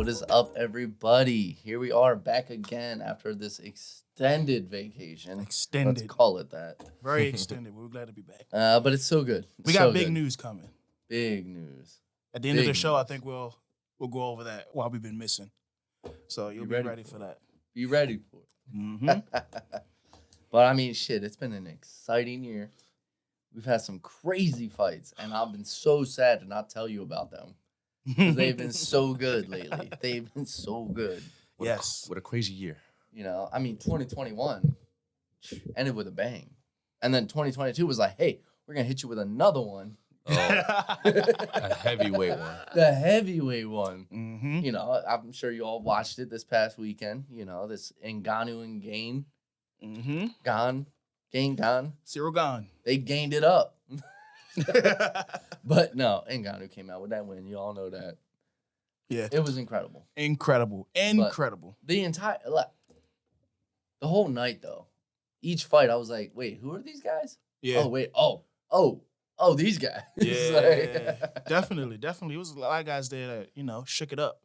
What is up, everybody? Here we are back again after this extended vacation. Let's call it that. Very extended. We're glad to be back. But it's so good. We got big news coming. Big news. At the end of the show, I think we'll go over that while we've been missing. So you'll be ready for that. Be ready for it. Mm-hmm. But I mean, shit, it's been an exciting year. We've had some crazy fights, and I've been so sad to not tell you about them. Because they've been so good lately. They've been so good. Yes. What a crazy year. You know, I mean, 2021 ended with a bang. And then 2022 was like, hey, we're going to hit you with another one. Oh, a heavyweight one. The heavyweight one. Mm-hmm. You know, I'm sure you all watched it this past weekend. You know, this Ngannou and Gane. Mm-hmm. Gane. Cyril Gane. They gained it up. But no, Ngannou came out with that win. You all know that. Yeah. It was incredible. Incredible. The whole night, though, each fight, I was like, wait, who are these guys? Yeah. Oh, wait. Oh, these guys. Yeah. Definitely. It was a lot of guys there that, shook it up.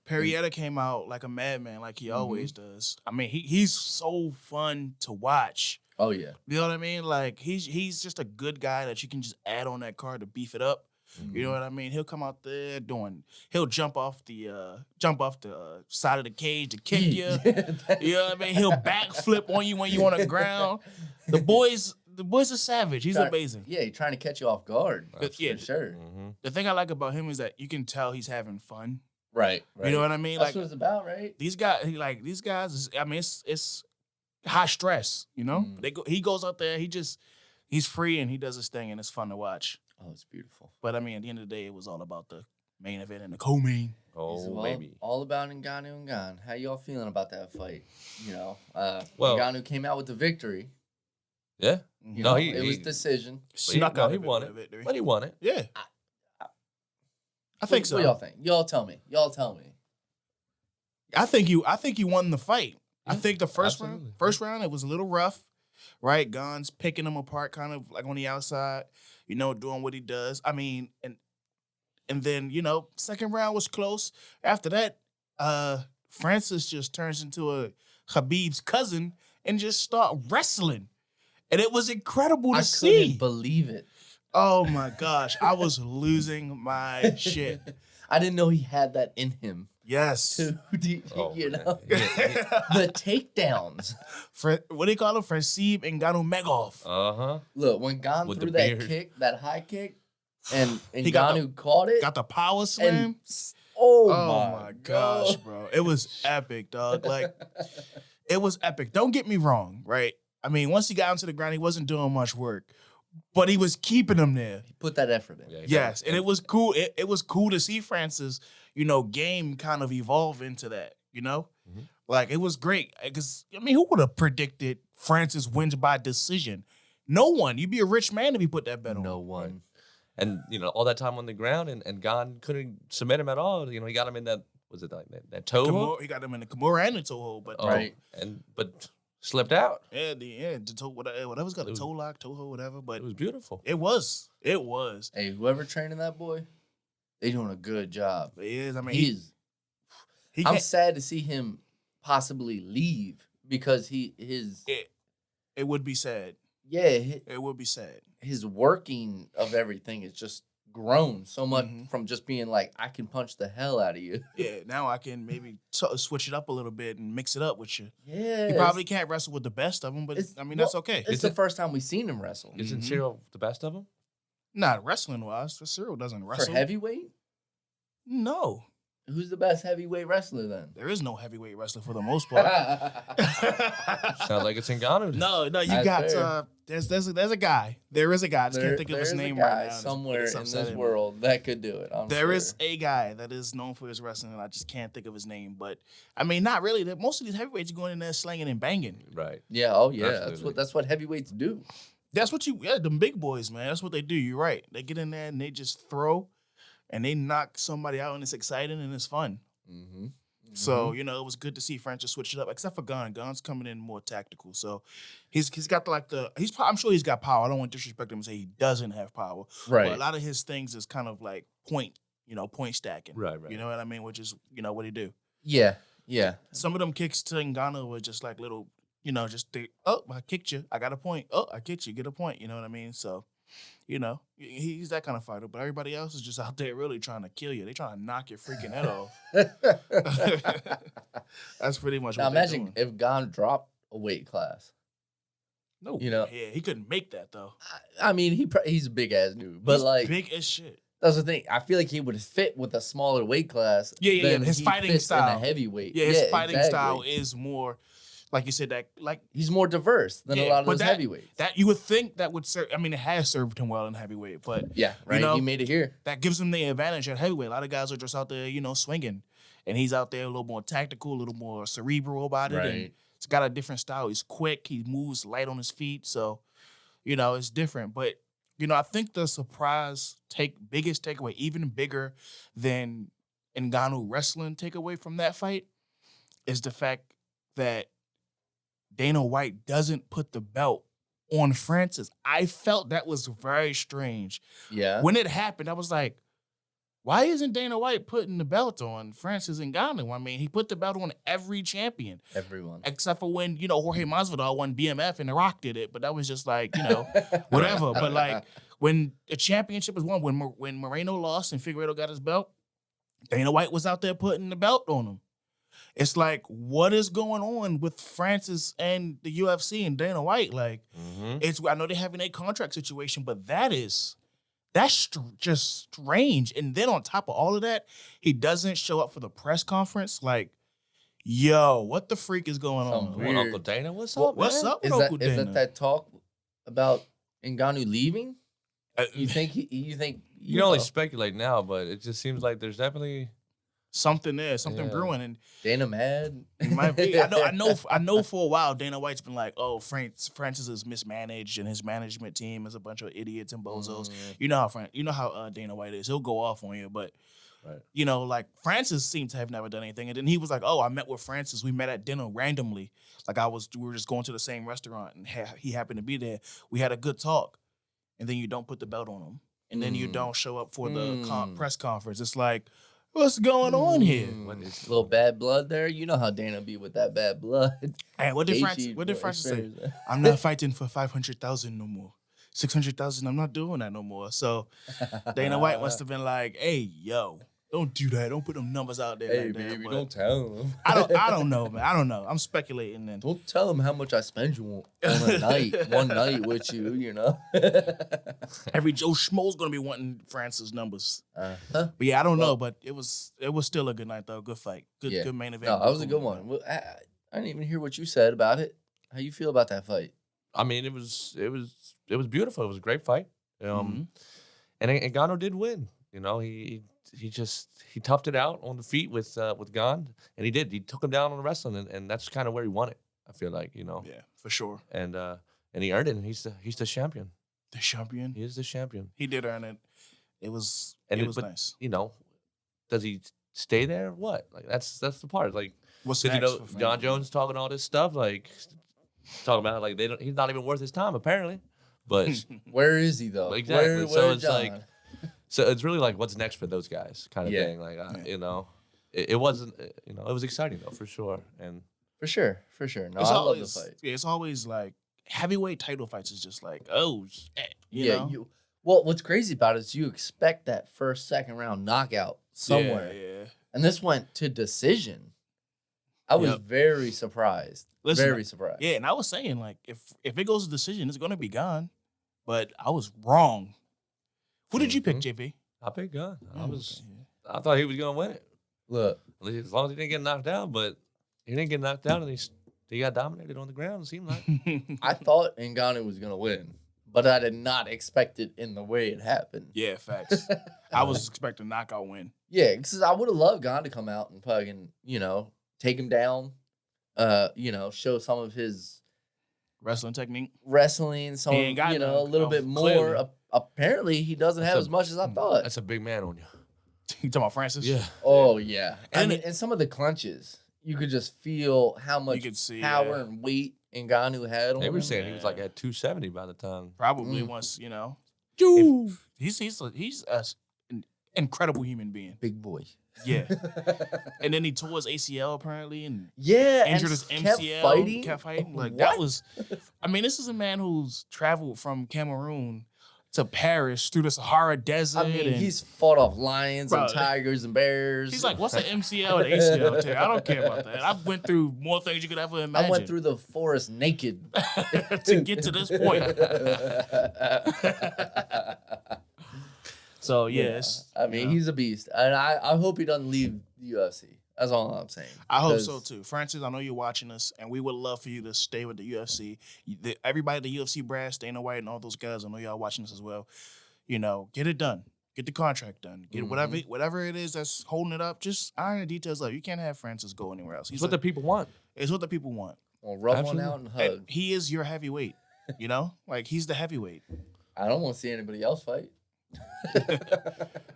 Poirier came out like a madman, like he always does. I mean, he's so fun to watch. Oh, yeah. You know what I mean? Like, he's just a good guy that you can just add on that card to beef it up. Mm-hmm. You know what I mean? He'll come out there he'll jump off the side of the cage to kick you. You know what I mean? He'll backflip on you when you're on the ground. The boy's a savage. He's amazing. Yeah, he's trying to catch you off guard. For sure. Mm-hmm. The thing I like about him is that you can tell he's having fun. Right. You know what I mean? That's what it's about, right? These guys, it's high stress, you know? He goes out there, he's free and he does his thing and it's fun to watch. Oh, it's beautiful. But I mean, at the end of the day, it was all about the main event and the co-main. Oh, baby. All about Ngannou and Gane. How y'all feeling about that fight? You know, well, Ngannou came out with the victory. Yeah. It was decision. Snuck out. He won it. Victory. But he won it. Yeah. I think so. What y'all think? Y'all tell me. I think you won the fight. Yeah, I think the first absolutely. round, it was a little rough, right? Gane's picking him apart kind of like on the outside, doing what he does. I mean, and then, second round was close. After that, Francis just turns into a Khabib's cousin and just start wrestling. And it was incredible to see. I couldn't believe it. Oh, my gosh. I was losing my shit. I didn't know he had that in him. Yes. The takedowns. What do you call him? Francine Ngannou Megov. Uh-huh. Look, when Gane With threw the that beard. kick, that high kick, and He got Ngannou caught it. Got the power slam. And, oh my gosh, bro. It was epic, dog. Like, it was epic. Don't get me wrong, right? I mean, once he got onto the ground, he wasn't doing much work. But he was keeping him there. He put that effort in. Yeah, Yes, and it was cool. It was cool to see Francis, game kind of evolve into that, Mm-hmm. Like, it was great. Because, who would have predicted Francis wins by decision? No one. You'd be a rich man if you put that bet on. No one. And, all that time on the ground and Gane couldn't submit him at all. He got him in that, was it that toe hold? He got him in the Kimura and the toe hold. But, Right. But slipped out. The toe, whatever's got a toe lock, toe hold, whatever. But It was beautiful. it was. Hey, whoever training that boy, they doing a good job. It is. I mean, I'm sad to see him possibly leave because it would be sad. Yeah, It would be sad. his working of everything is just grown so much from just being like, I can punch the hell out of you. Yeah, now I can maybe switch it up a little bit and mix it up with you. Yeah. You probably can't wrestle with the best of them, but that's okay. It's the first time we've seen him wrestle. Isn't Cyril the best of them? Not wrestling wise. Cyril doesn't wrestle. For heavyweight? No. Who's the best heavyweight wrestler then? There is no heavyweight wrestler for the most part. Sounds like it's Ngannou. No, you That's got there's a guy. There is a guy. I just can't think of his name right now. Somewhere It's in this upsetting me. world that could do it. There is a guy that is known for his wrestling, and I just can't think of his name. But I mean, not really. Most of these heavyweights are going in there slanging and banging. Right. Yeah. Oh yeah. Absolutely. That's what heavyweights do. That's what them big boys, man. That's what they do. You're right. They get in there and they just throw, and they knock somebody out, and it's exciting and it's fun. Mm-hmm. So, it was good to see Francis switch it up, except for Gane. Gane's coming in more tactical. So he's got I'm sure he's got power. I don't want to disrespect him and say he doesn't have power. Right. But a lot of his things is kind of like point, point stacking. Right. You know what I mean? Which is, what he do. Yeah. Some of them kicks to Ngannou were just like little, just I kicked you. I got a point. Oh, I kicked you. Get a point. You know what I mean? So, he's that kind of fighter. But everybody else is just out there really trying to kill you. They trying to knock your freaking head off. That's pretty much now what they're imagine doing. if Gane dropped a weight class. No, Yeah, he couldn't make that though. I mean, he's a big ass dude, but He's big as shit. That's the thing. I feel like he would fit with a smaller weight class. Yeah. than His he fighting fits style, in a heavyweight. Yeah, his fighting exactly. style is more, like you said, that like he's more diverse than a lot of those heavyweights. That you would think that would serve. I mean, it has served him well in heavyweight, but yeah, right. He made it here. That gives him the advantage at heavyweight. A lot of guys are just out there, swinging, and he's out there a little more tactical, a little more cerebral about it, and he's got a different style. He's quick. He moves light on his feet, so it's different. But I think the biggest takeaway, even bigger than Ngannou wrestling takeaway from that fight, is the fact that Dana White doesn't put the belt on Francis. I felt that was very strange. Yeah. When it happened, I was like, why isn't Dana White putting the belt on Francis Ngannou? I mean, he put the belt on every champion. Everyone. Except for when, Jorge Masvidal won BMF and The Rock did it, but that was just like, whatever. But like, when the championship was won, when Moreno lost and Figueiredo got his belt, Dana White was out there putting the belt on him. It's like, what is going on with Francis and the UFC and Dana White? Like, I know they're having a contract situation, but that's just strange. And then on top of all of that, he doesn't show up for the press conference. Like, yo, what the freak is going on? Come on, Uncle Dana, what's up, What's man? up with Uncle Dana? Is that talk about Ngannou leaving? You think you can only speculate now, but it just seems like there's definitely something there, something brewing, and Dana mad. It might be. I know. For a while, Dana White's been like, "Oh, Francis is mismanaged, and his management team is a bunch of idiots and bozos." You know how Dana White is. He'll go off on you, but like Francis seemed to have never done anything, and then he was like, "Oh, I met with Francis. We met at dinner randomly. Like we were just going to the same restaurant, and he happened to be there. We had a good talk." And then you don't put the belt on him. And then you don't show up for the press conference. It's like, what's going on here? Little bad blood there. You know how Dana be with that bad blood. Hey, what did Francis say? I'm not fighting for 500,000 no more. 600,000, I'm not doing that no more. So Dana White must have been like, hey, yo, don't do that. Don't put them numbers out there. Hey, like baby, that. don't tell him. I don't know, man. I don't know. I'm speculating. And don't tell him how much I spend you on one night with you, Every Joe Schmo's going to be wanting Francis numbers. But yeah, I don't know. But it was still a good night, though. Good fight. Good main event. No, that was a good one. Well, I didn't even hear what you said about it. How you feel about that fight? I mean, it was beautiful. It was a great fight. And Ngannou did win. He toughed it out on the feet with Gane, and he did. He took him down on the wrestling, and that's kind of where he won it. I feel like, Yeah, for sure. And he earned it, and he's the champion. The champion. He is the champion. He did earn it. It was nice. Does he stay there? What? Like that's the part. Like, what's next? John Jones talking all this stuff, like talking about like he's not even worth his time apparently. But where is he though? Exactly. So it's John? like. So it's really like what's next for those guys kind of thing. Like, it wasn't, it was exciting though, for sure. And for sure. No, I love the fight. Yeah, it's always like heavyweight title fights is just like, oh, shit, you know? Well, what's crazy about it is you expect that second round knockout somewhere. Yeah. And this went to decision. I was very surprised. Very surprised. Yeah, and I was saying, like, if it goes to decision, it's going to be Gane. But I was wrong. Who did you pick, JP? I picked Gane. I thought he was gonna win it. Look, as long as he didn't get knocked down, but he didn't get knocked down, and he got dominated on the ground. It seemed like I thought Ngannou was gonna win, but I did not expect it in the way it happened. Yeah, facts. I was expecting a knockout win. Yeah, because I would have loved Gane to come out and fucking take him down. Show some of his wrestling technique, some a little bit more. Apparently, he doesn't have as much as I thought. That's a big man on you. You talking about Francis? Yeah. Oh, yeah. And some of the clenches, you could just feel how much power and weight Ngannou had on him. They were saying he was like at 270 by the time. Probably once, He's incredible human being. Big boy. Yeah. And then he tore his ACL apparently and Yeah, injured his kept MCL. Kept fighting. Like that What? was. I mean, this is a man who's traveled from Cameroon to Paris through the Sahara Desert. I mean, and he's fought off lions Bro, and tigers and bears. he's like, what's an MCL and ACL tear? I don't care about that. I went through more things you could ever imagine. I went through the forest naked to get to this point. So yes, I mean, he's a beast, and I hope he doesn't leave the UFC. That's all I'm saying. I hope so too. Francis, I know you're watching us, and we would love for you to stay with the UFC. Everybody at the UFC brass, Dana White, and all those guys, I know y'all watching this as well. You know, get it done. Get the contract done. Get whatever it is that's holding it up. Just iron the details up. You can't have Francis go anywhere else. It's what the people want. It's what the people want. Well, rub Absolutely. one out and hug. And he is your heavyweight. You know, like he's the heavyweight. I don't want to see anybody else fight.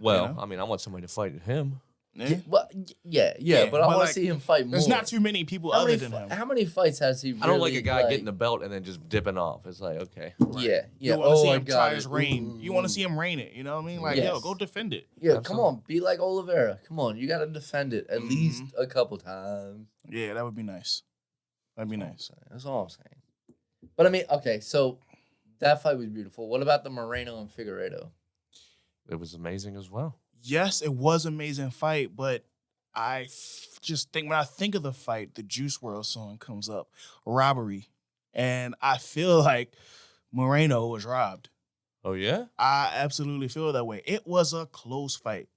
Well, You know? I mean, I want somebody to fight him. Yeah. Yeah, but I want like, to see him fight more. There's not too many people other than him. How many fights has he? I don't like really, a guy getting the belt and then just dipping off. It's like, okay. Yeah. You want to see I him got try it. his reign. You want to see him reign it. You know what I mean? Like, yo, Yes. go defend it. Yeah, come Absolutely. on, be like Oliveira. Come on, you got to defend it at least a couple times. Yeah, that would be nice. That'd be nice. That's all I'm saying. But I mean, okay, so that fight was beautiful. What about the Moreno and Figueiredo? It was amazing as well. Yes, it was an amazing fight, but just think when I think of the fight, the Juice WRLD song comes up, robbery, and I feel like Moreno was robbed. Oh, yeah? I absolutely feel that way. It was a close fight.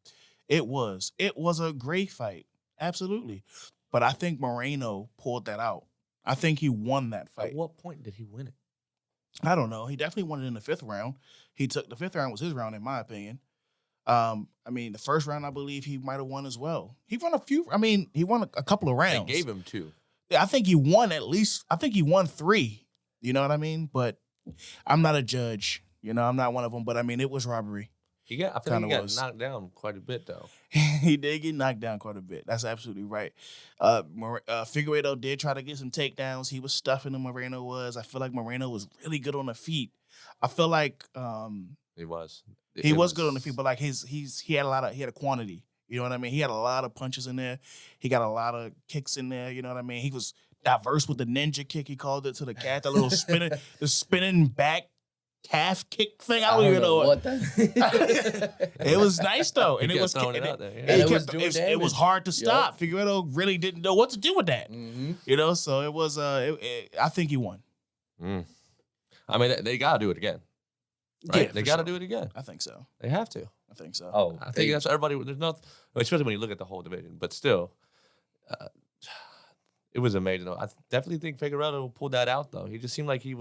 It was a great fight, absolutely. But I think Moreno pulled that out. I think he won that fight. At what point did he win it? I don't know. He definitely won it in the fifth round. The fifth round was his round, in my opinion. I mean, the first round, I believe he might have won as well. He won he won a couple of rounds. They gave him 2. Yeah, I think he won I think he won 3. You know what I mean? But I'm not a judge. You know, I'm not one of them. But I mean, it was robbery. I feel like Kinda he got was. knocked down quite a bit, though. He did get knocked down quite a bit. That's absolutely right. Figueiredo did try to get some takedowns. He was stuffing him. Moreno was. I feel like Moreno was really good on the feet. I feel like He was. he was good on the feet, but like he had a quantity. You know what I mean? He had a lot of punches in there. He got a lot of kicks in there. You know what I mean? He was diverse with the ninja kick. He called it to the cat, the little the spinning back calf kick thing. I don't even know what that. It was nice though, and He it was kept throwing it out there, yeah. And it was kept- doing it was damage. hard to stop. Figueiredo really didn't know what to do with that. Mm-hmm. You know, so it was. I think he won. I mean, they got to do it again. Right? Yeah, They for got to sure. do it again. I think so. They have to. I think so. Oh, I think that's everybody. There's not, especially when you look at the whole division, but still, it was amazing. I definitely think Figueiredo pulled that out, though. He just seemed like he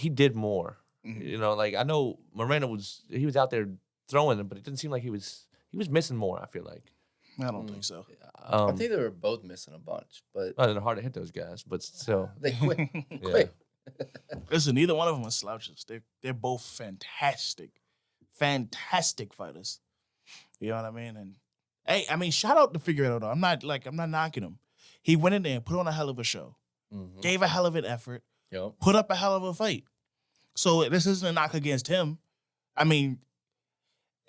did more. Mhm. You know, like I know Moreno was out there throwing them, but it didn't seem like he was missing more. I feel like. I don't think so. I think they were both missing a bunch, but Well, they're hard to hit those guys, but still. they quit. Yeah. Quick. Listen, neither one of them are slouches. They're both fantastic fighters. You know what I mean? And hey, I mean, shout out to Figueiredo though. I'm not knocking him. He went in there and put on a hell of a show, gave a hell of an effort, Yep. put up a hell of a fight. So this isn't a knock against him. I mean,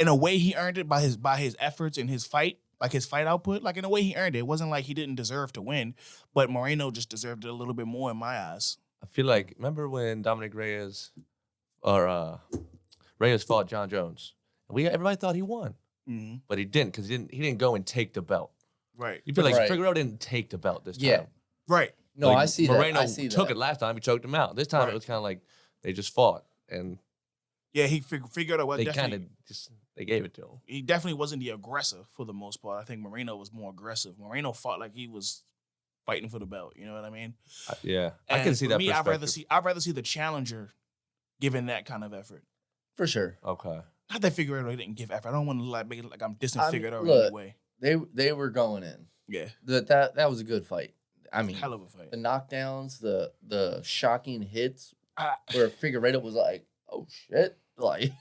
in a way, he earned it by his efforts in his fight, like his fight output. Like in a way, he earned it. It wasn't like he didn't deserve to win, but Moreno just deserved it a little bit more in my eyes. I feel like remember when Dominic Reyes fought John Jones, and everybody thought he won, Mm-hmm. but he didn't because he didn't go and take the belt. Right. You feel like Right. Figueiredo didn't take the belt this time. Yeah. Right. No, Like, I see Moreno that. I see took that. it last time. He choked him out. This time Right. it was kind of like they just fought, and Yeah, he figured out what they kind definitely. of just they gave it to him. He definitely wasn't the aggressor for the most part. I think Moreno was more aggressive. Moreno fought like he was fighting for the belt. You know what I mean? Yeah, I And can see for that. me, perspective. I'd rather see the challenger giving that kind of effort. For sure. Okay. Not that Figueiredo didn't give effort. I don't want to make it like I'm dissing I mean, Figueiredo in look, any way. They were going in. Yeah, That was a good fight. I mean, hell of a fight. the knockdowns, the shocking hits, Ah, where Figueiredo was like, "Oh shit!" Like,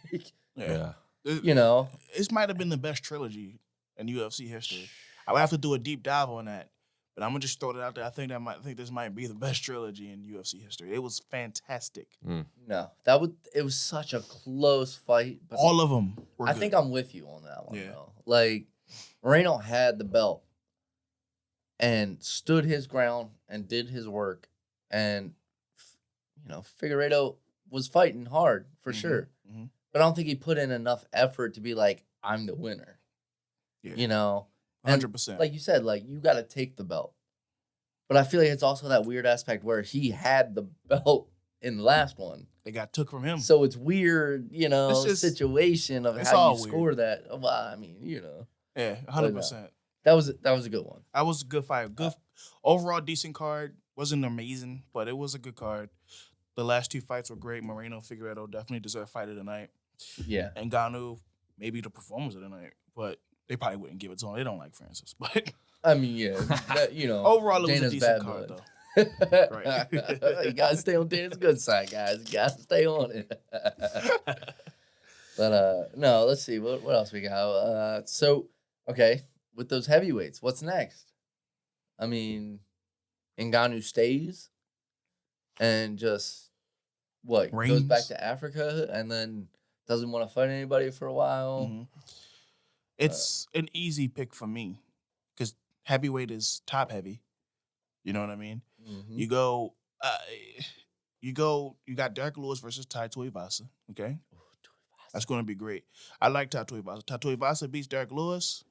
Yeah. you know, This might have been the best trilogy in UFC history. I would have to do a deep dive on that. But I'm gonna just throw it out there. I think this might be the best trilogy in UFC history. It was fantastic. No, it was such a close fight. But All of them were I good. think I'm with you on that one, Yeah. though. Like, Moreno had the belt and stood his ground and did his work. And, Figueiredo was fighting hard, for sure. Mhm. But I don't think he put in enough effort to be like, I'm the winner. Yeah. And 100%. like you said, like, you got to take the belt. But I feel like it's also that weird aspect where he had the belt in the last one. They got took from him. So it's weird, It's just- situation of it's how all you weird. score that. Well, I mean, Yeah, 100%. that was a good one. That was a good fight. Good overall, decent card. Wasn't amazing, but it was a good card. The last two fights were great. Moreno, Figueiredo definitely deserve fight of the night. Yeah. And Ngannou, maybe the performance of the night, but they probably wouldn't give it to him. They don't like Francis, but I mean, yeah, overall, it was a Dana's decent bad card blood. though. Right. You gotta stay on Dana's good side, guys. You gotta stay on it. But no, let's see what else we got. So okay, with those heavyweights, what's next? I mean, Ngannou stays and just goes back Reigns. to Africa and then doesn't want to fight anybody for a while. Mhm. It's an easy pick for me because heavyweight is top heavy. You know what I mean? Mhm. You got Derek Lewis versus Tai Tuivasa. Okay, that's going to be great. I like Tai Tuivasa. Tai Tuivasa beats Derek Lewis.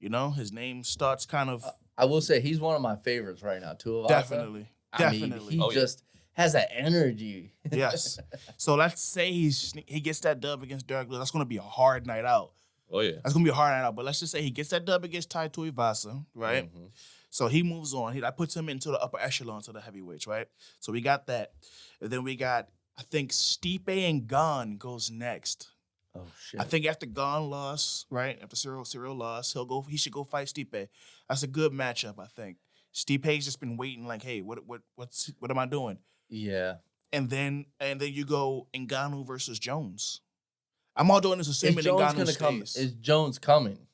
His name starts kind of I will say he's one of my favorites right now, too. definitely. I mean, he just has that energy. Yes. So let's say he gets that dub against Derek Lewis. That's going to be a hard night out. Oh yeah. That's going to be a hard night out. But let's just say he gets that dub against Tai Tuivasa, right? Mhm. So he moves on. That puts him into the upper echelon to the heavyweights, right? So we got that. And then we got, I think, Stipe and Gane goes next. Oh shit! I think after Gane lost, right? After Cyril lost, he should go fight Stipe. That's a good matchup, I think. Stipe's just been waiting, like, hey, what am I doing? Yeah. And then you go Ngannou versus Jones. I'm all doing this assuming Is Jones Ngannou gonna come? stays. Is Jones coming?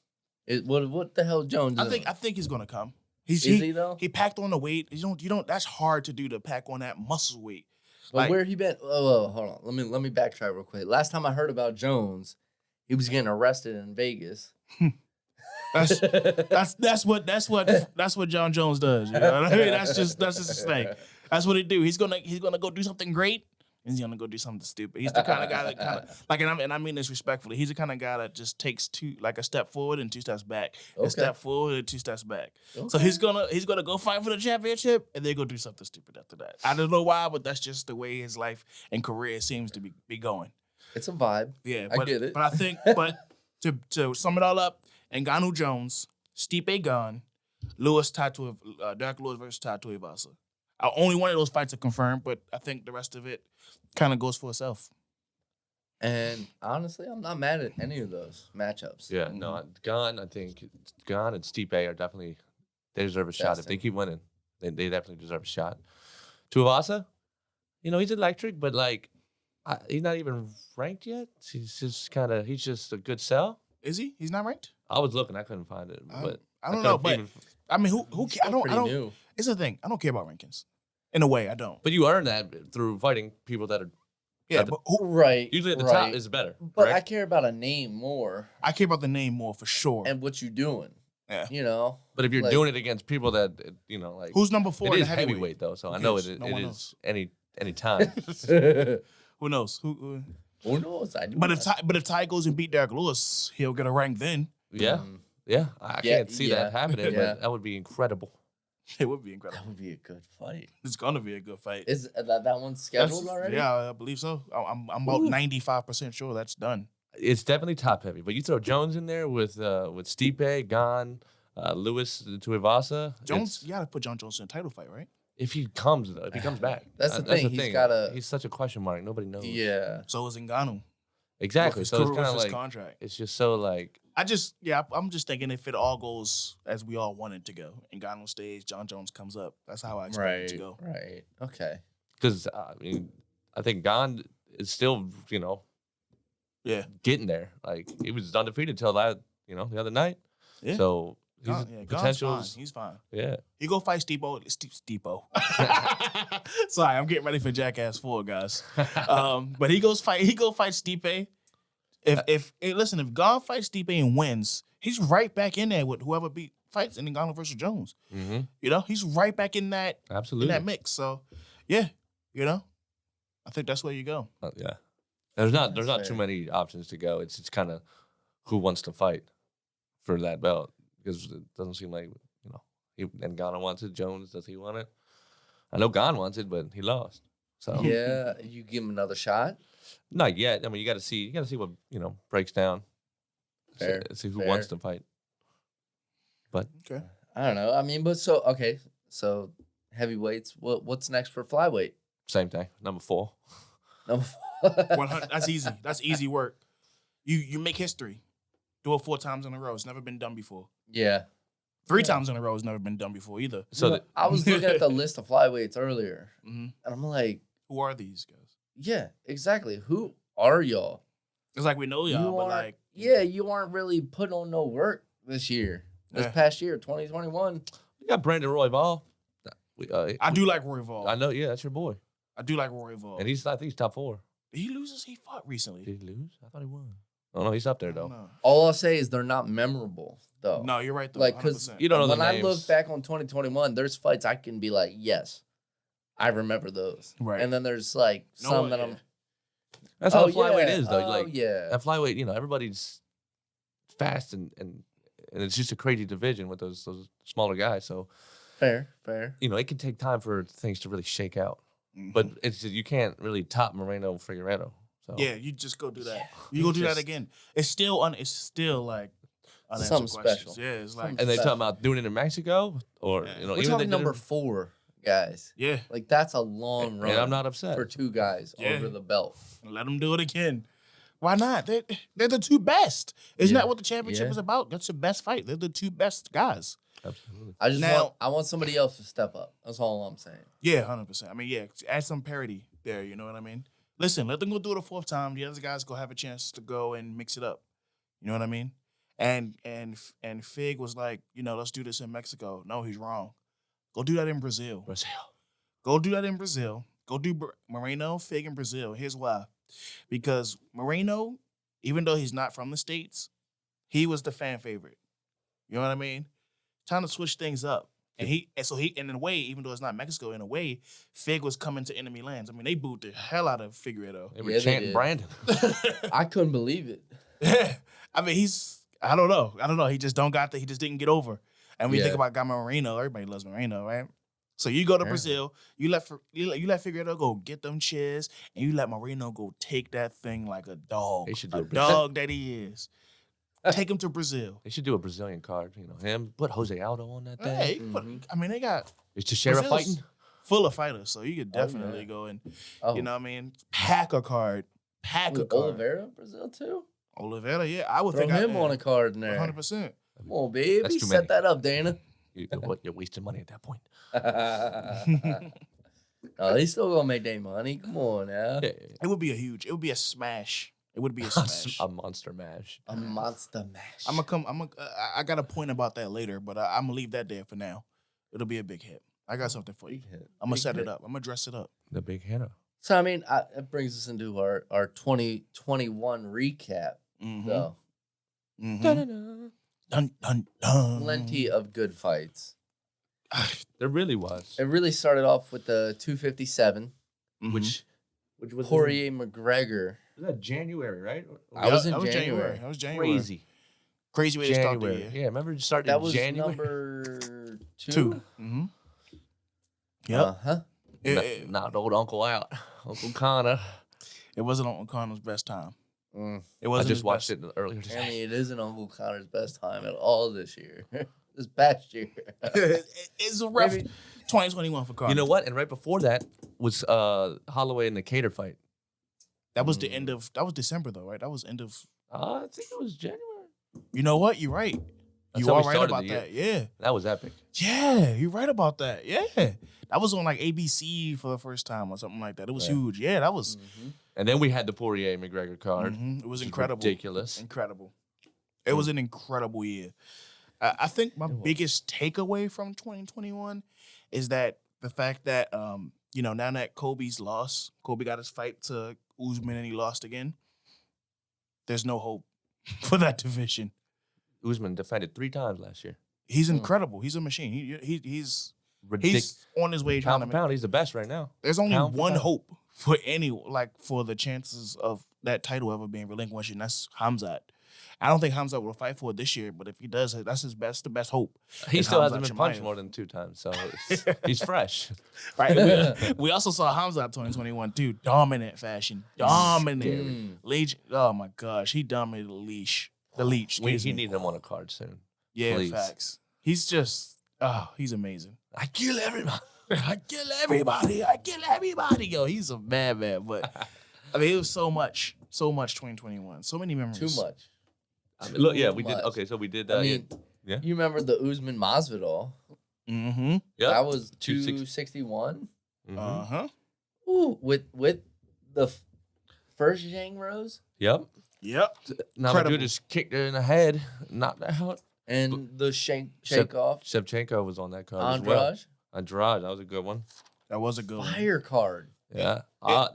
What the hell Jones? I think he's gonna come. Is he though? He packed on the weight. You don't. That's hard to do, to pack on that muscle weight. But where he been? Oh, hold on. Let me backtrack real quick. Last time I heard about Jones, he was getting arrested in Vegas. That's what John Jones does. You know what I mean? That's just his thing. That's what he do. He's gonna go do something great, and he's gonna go do something stupid. He's the kind of guy that kind of like, and I mean this respectfully. He's the kind of guy that just takes a step forward and 2 steps back, Okay. a step forward and 2 steps back. Okay. So he's gonna go fight for the championship, and then go do something stupid after that. I don't know why, but that's just the way his life and career seems to be going. It's a vibe. Yeah, I get it. But I think, to sum it all up, Ngannou Jones, Stipe Gane, Derek Lewis versus Tai Tuivasa. Only one of those fights are confirmed, but I think the rest of it kind of goes for itself. And honestly, I'm not mad at any of those matchups. Yeah, no, Gane, I think Gane and Stipe are definitely, they deserve a shot. If they keep winning, they definitely deserve a shot. Tuivasa, he's electric, but like, he's not even ranked yet. He's just a good sell. Is he? He's not ranked? I was looking, I couldn't find it, but I don't know, but I mean, who Still I don't. pretty new. It's the thing. I don't care about rankings. In a way, I don't. But you earn that through fighting people that are Yeah, at the- but who? Right. usually at the right. top is better. But correct? I care about a name more I care about the name more for sure. and what you doing. Yeah. But if you're like- doing it against people that like Who's number 4 it in is the heavyweight though, so I Who know cares? it No one is knows. any time. Who knows? Who? Who knows? I do But not. if Ty goes and beat Derek Lewis, he'll get a rank then. Yeah, Mm, yeah. I Yeah, can't see yeah, that happening, yeah. but that would be incredible. It would be incredible. that would be a good fight. It's gonna be a good fight. Is that one scheduled already? Yeah, I believe so. I'm about 95% sure that's done. It's definitely top heavy, but you throw Jones in there with Stipe, Gane, Lewis, Tuivasa. Jones, you gotta put John Jones in a title fight, right? If he comes back, That's the thing, he's gotta- He's such a question mark. Nobody knows. Yeah. So is Ngannou. exactly. With So it's his kind of like contract. it's just so like I'm just thinking if it all goes as we all want it to go, and Ngannou stays, John Jones comes up. That's how I expect it to go. Right. Okay. because I think Gane is still Yeah. getting there. Like he was undefeated till the other night. Yeah. So Gon's potentials. fine. He's fine. Yeah. He go fight Stipo. Sorry, I'm getting ready for Jackass 4, guys. But he go fight Stipe. If Gane fights Stipe and wins, he's right back in there with whoever fights in Ngannou versus Jones. Mm-hmm. You know, he's right back in that mix. So, yeah, you know, I think that's where you go. Yeah. There's not too many options to go. It's kind of who wants to fight for that belt, because it doesn't seem like, you know, Ngannou wants it. Jones, does he want it? I know Gane wants it, but he lost. So yeah, you give him another shot. Not yet. I mean, you got to see what, you know, breaks down. Fair, see who wants to fight. But okay, I don't know. I mean, but so heavyweights. What's next for flyweight? Same thing. Number 4. No. 100. That's easy. That's easy work. You make history. Do it 4 times in a row. It's never been done before. Yeah. 3 times in a row has never been done before either. So I was looking at the list of flyweights earlier, Mm-hmm. and I'm like, who are these guys? yeah, exactly. Who are y'all? It's like we know y'all, but like, yeah, you aren't really putting on no work this year. This past year, 2021. you got Brandon Royval. I do like Roy Vol. I know. Yeah, that's your boy. I do like Roy Vol. And I think he's top 4. Did he lose? He fought recently. Did he lose? I thought he won. Oh no, he's up there though. No. All I'll say is they're not memorable, though. No, you're right though. Like, because You don't know when the I names. look back on 2021, there's fights I can be like, yes, I remember those. Right. And then there's like some that I'm. That's how Oh, flyweight yeah. is though. Oh, Like yeah. at flyweight, you know, everybody's fast and it's just a crazy division with those smaller guys. So Fair. you know, it can take time for things to really shake out. Mhm. But it's you can't really top Moreno Figueiredo. So Yeah, you just go do that. Yeah. You go do that Just- again. It's still like unanswered Something questions. special. Yeah, it's like and they talking about doing it in Mexico or Yeah. you know, We're even talking they did number it, 4, guys. yeah. Like, that's a long run. and I'm not upset. for 2 guys Yeah. over the belt. Let them do it again. Why not? They're the 2 best. Isn't Yeah. that what the championship Yeah. is about? That's the best fight. They're the 2 best guys. Absolutely. I want somebody else to step up. That's all I'm saying. Yeah, 100%. I mean, yeah, add some parity there. You know what I mean? Listen, let them go do it a 4th time. The other guys go have a chance to go and mix it up. You know what I mean? And Fig was like, you know, let's do this in Mexico. No, he's wrong. Go do that in Brazil. Go do that in Brazil. Go do Moreno, Fig in Brazil. Here's why. Because Moreno, even though he's not from the States, he was the fan favorite. You know what I mean? Trying to switch things up. And in a way, even though it's not Mexico, in a way, Fig was coming to enemy lands. I mean, they booed the hell out of Figueiredo. They were Yeah, they chanting did. Brandon. I couldn't believe it. I mean, I don't know. He just didn't get over. And when you Yeah. think about Gane Moreno, everybody loves Moreno, right? So you go to Yeah. Brazil, you let Figueiredo go get them cheers, and you let Moreno go take that thing like a dog. They should do A a dog that he is. Take him to Brazil. They should do a Brazilian card. You know, him put Jose Aldo on that thing. Hey, you put- Mhm. I mean, they got Is Teixeira Brazil's fighting? full of fighters, so you could Oh, definitely yeah. go and, Oh, you know what I mean, pack a card. Oliveira, Brazil too. Oliveira, yeah. I would Throw think him on a card in there. 100%. Come on, baby, That's too set many. that up, Dana. You're wasting money at that point. No, they still gonna make their money. Come on now. Yeah, It would be a smash. It would be a smash. a monster mash. A monster mash. I got a point about that later, but I'm gonna leave that there for now. It'll be a big hit. I got something for you. Big hit. I'm gonna Big set hit. it up. I'm gonna dress it up. The big hitter. So I mean, it brings us into our 2021 recap. Mm-hmm. So Dun, dun, dun. plenty of good fights. There really was. It really started off with the 257 Mhm. Which was Poirier McGregor. Was that January, right? I was in that was January. That was January. Crazy Way to start the January. year. Yeah, remember it started That in was January. number 2. 2. Mm-hmm. Yep. Uh-huh. Knocked old Uncle out, Uncle Connor. It wasn't on Connor's best time. Mm. It I wasn't. just his watched best. it earlier Apparently, today. it isn't Uncle Connor's best time at all this year. This past year. It's a rough Maybe- 2021 for Connor. You know what? And right before that was Holloway and the Cater fight. That was the end of. That was December though, right? That was end of. I think it was January. You know what? You're right. That's You how are we right started about the year. that. Yeah. That was epic. Yeah, you're right about that. Yeah. That was on like ABC for the first time or something like that. It was Yeah. huge. Yeah, that was. Mhm. And then we had the Poirier McGregor card. Mhm. It was which is incredible. Ridiculous. Incredible. It was an incredible year. I think my biggest takeaway from 2021 is that the fact that now that Kobe got his fight to Usman and he lost again. There's no hope for that division. Usman defended 3 times last year. He's incredible. He's a machine. He's on his way. Pound for pound, he's the best right now. There's only one hope for for the chances of that title ever being relinquished, and that's Khamzat. I don't think Khamzat will fight for it this year, but if he does, that's the best hope. He still hasn't been punched more than 2 times, so he's fresh. Right. We also saw Khamzat 2021 too, dominant fashion, dominant. Leech. Oh my gosh, he dominated the leash. The leech. He needs him on a card soon. Yeah, please. Facts. He's just he's amazing. I kill everybody. I kill everybody. Yo, he's a madman. But I mean, it was so much 2021. So many memories. Too much. I mean, look, yeah, we did. Okay, so we did. I mean, you remember the Usman Masvidal? Mm-hmm. Yeah, that was 261. Mm-hmm. Ooh, with the first Zhang Rose. Yep. Incredible. Just kicked her in the head, knocked her out. And the shake-off. Shevchenko was on that card Andrade. as well. Andrade, that was a good one. That was a good one. Fire card. Yeah. I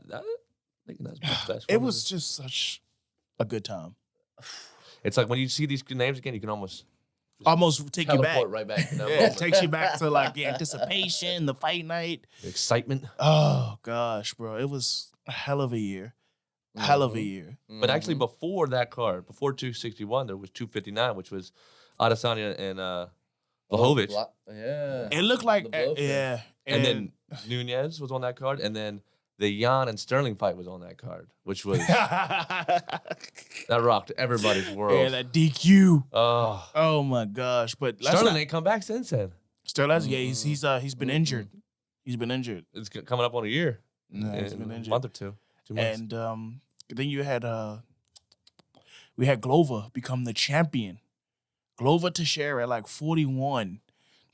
think that's my best. It was just such a good time. It's like when you see these names again, you can almost take you back. Right back. Yeah, it takes you back to like the anticipation, the fight night. The excitement. Oh, gosh, bro. It was a hell of a year. Hell of a year. But actually, before that card, before 261, there was 259, which was Adesanya and Blachowicz. Yeah. It looked like, yeah. And then Nunez was on that card. And then the Jan and Sterling fight was on that card, which was that rocked everybody's world. Yeah, that DQ. Oh, oh my gosh! But Sterling ain't come back since then. Sterling, he's been injured. He's been injured. It's coming up on a year. No, he's been injured. A month or two. 2 months. And then you had we had Glover become the champion. Glover Teixeira at like 41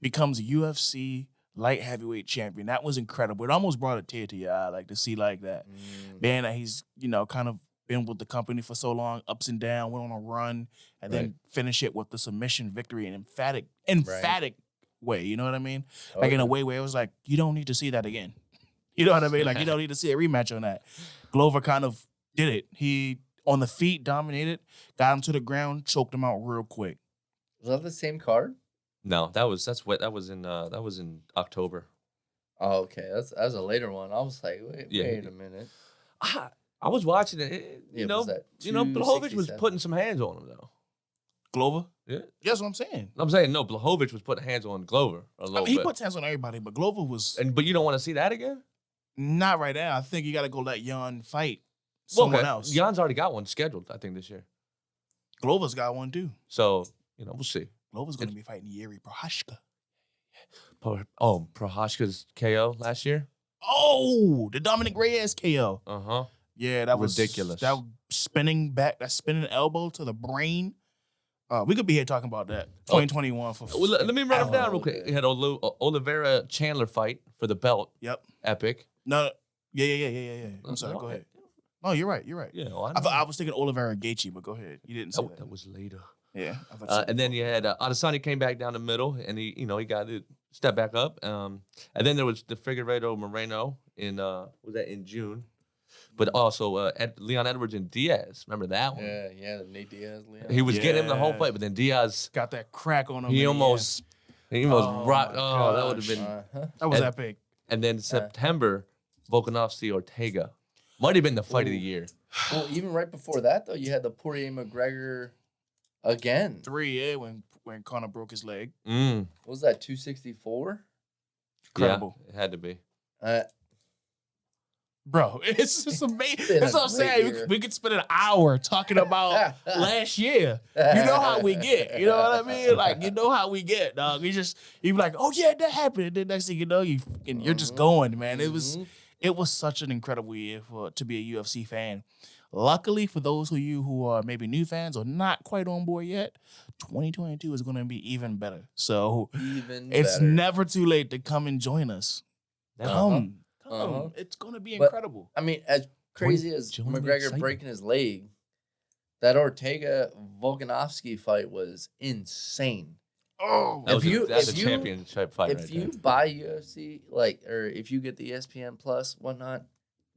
becomes a UFC light heavyweight champion. That was incredible. It almost brought a tear to your eye, like to see like that. Man, that he's, kind of been with the company for so long, ups and downs, went on a run, and then finish it with the submission victory in an emphatic way. You know what I mean? Like in a way where it was like, you don't need to see that again. You know what I mean? Like you don't need to see a rematch on that. Glover kind of did it. He on the feet dominated, got him to the ground, choked him out real quick. Was that the same card? No, that was in October. Oh, okay. That was a later one. I was like, wait a minute. I was watching it. Blachowicz was putting some hands on him though. Glover? Yeah. That's what I'm saying. I'm saying no, Blachowicz was putting hands on Glover a little bit. He puts hands on everybody, but Glover was but you don't want to see that again? Not right now. I think you gotta go let Jan fight someone else. Jan's already got one scheduled, I think, this year. Glover's got one too. So, we'll see. Glover's gonna be fighting Yuri Prochazka. Prochazka's KO last year? Oh, the Dominic Reyes KO. Uh-huh. Yeah, that was ridiculous. That spinning elbow to the brain. We could be here talking about that. 2021 for. Well, let me run them down real quick. We had Oliveira Chandler fight for the belt. Yep. Epic. No. Yeah. I'm sorry. Go ahead. Oh, you're right. Yeah. Well, I was thinking Oliveira Gaethje, but go ahead. You didn't say that. That was later. Yeah. And then you had Adesanya came back down the middle, and he got to step back up. And then there was the Figueiredo Moreno in June. But also Leon Edwards and Diaz. Remember that one? Yeah, Nate Diaz, Leon. He was getting him the whole fight, but then Diaz got that crack on him. He almost rocked. Oh, that would have been. That was epic. And then September, Volkanovski Ortega. Might have been the fight of the year. Well, even right before that, though, you had the Poirier McGregor again. 3, when Conor broke his leg. What was that, 264? Incredible. Yeah, it had to be. Bro, it's just amazing. That's what I'm saying. We could spend an hour talking about last year. You know how we get. You know what I mean? Like, you know how we get, dog. You be like, oh yeah, that happened. And then next thing you know, you're just going, man. It was such an incredible year to be a UFC fan. Luckily, for those of you who are maybe new fans or not quite on board yet, 2022 is going to be even better. So it's never too late to come and join us. Come. It's going to be incredible. I mean, as crazy as McGregor breaking his leg, that Ortega-Volkanovski fight was insane. Oh, That's if a you- championship fight If right you there. buy UFC, or if you get the ESPN Plus, whatnot,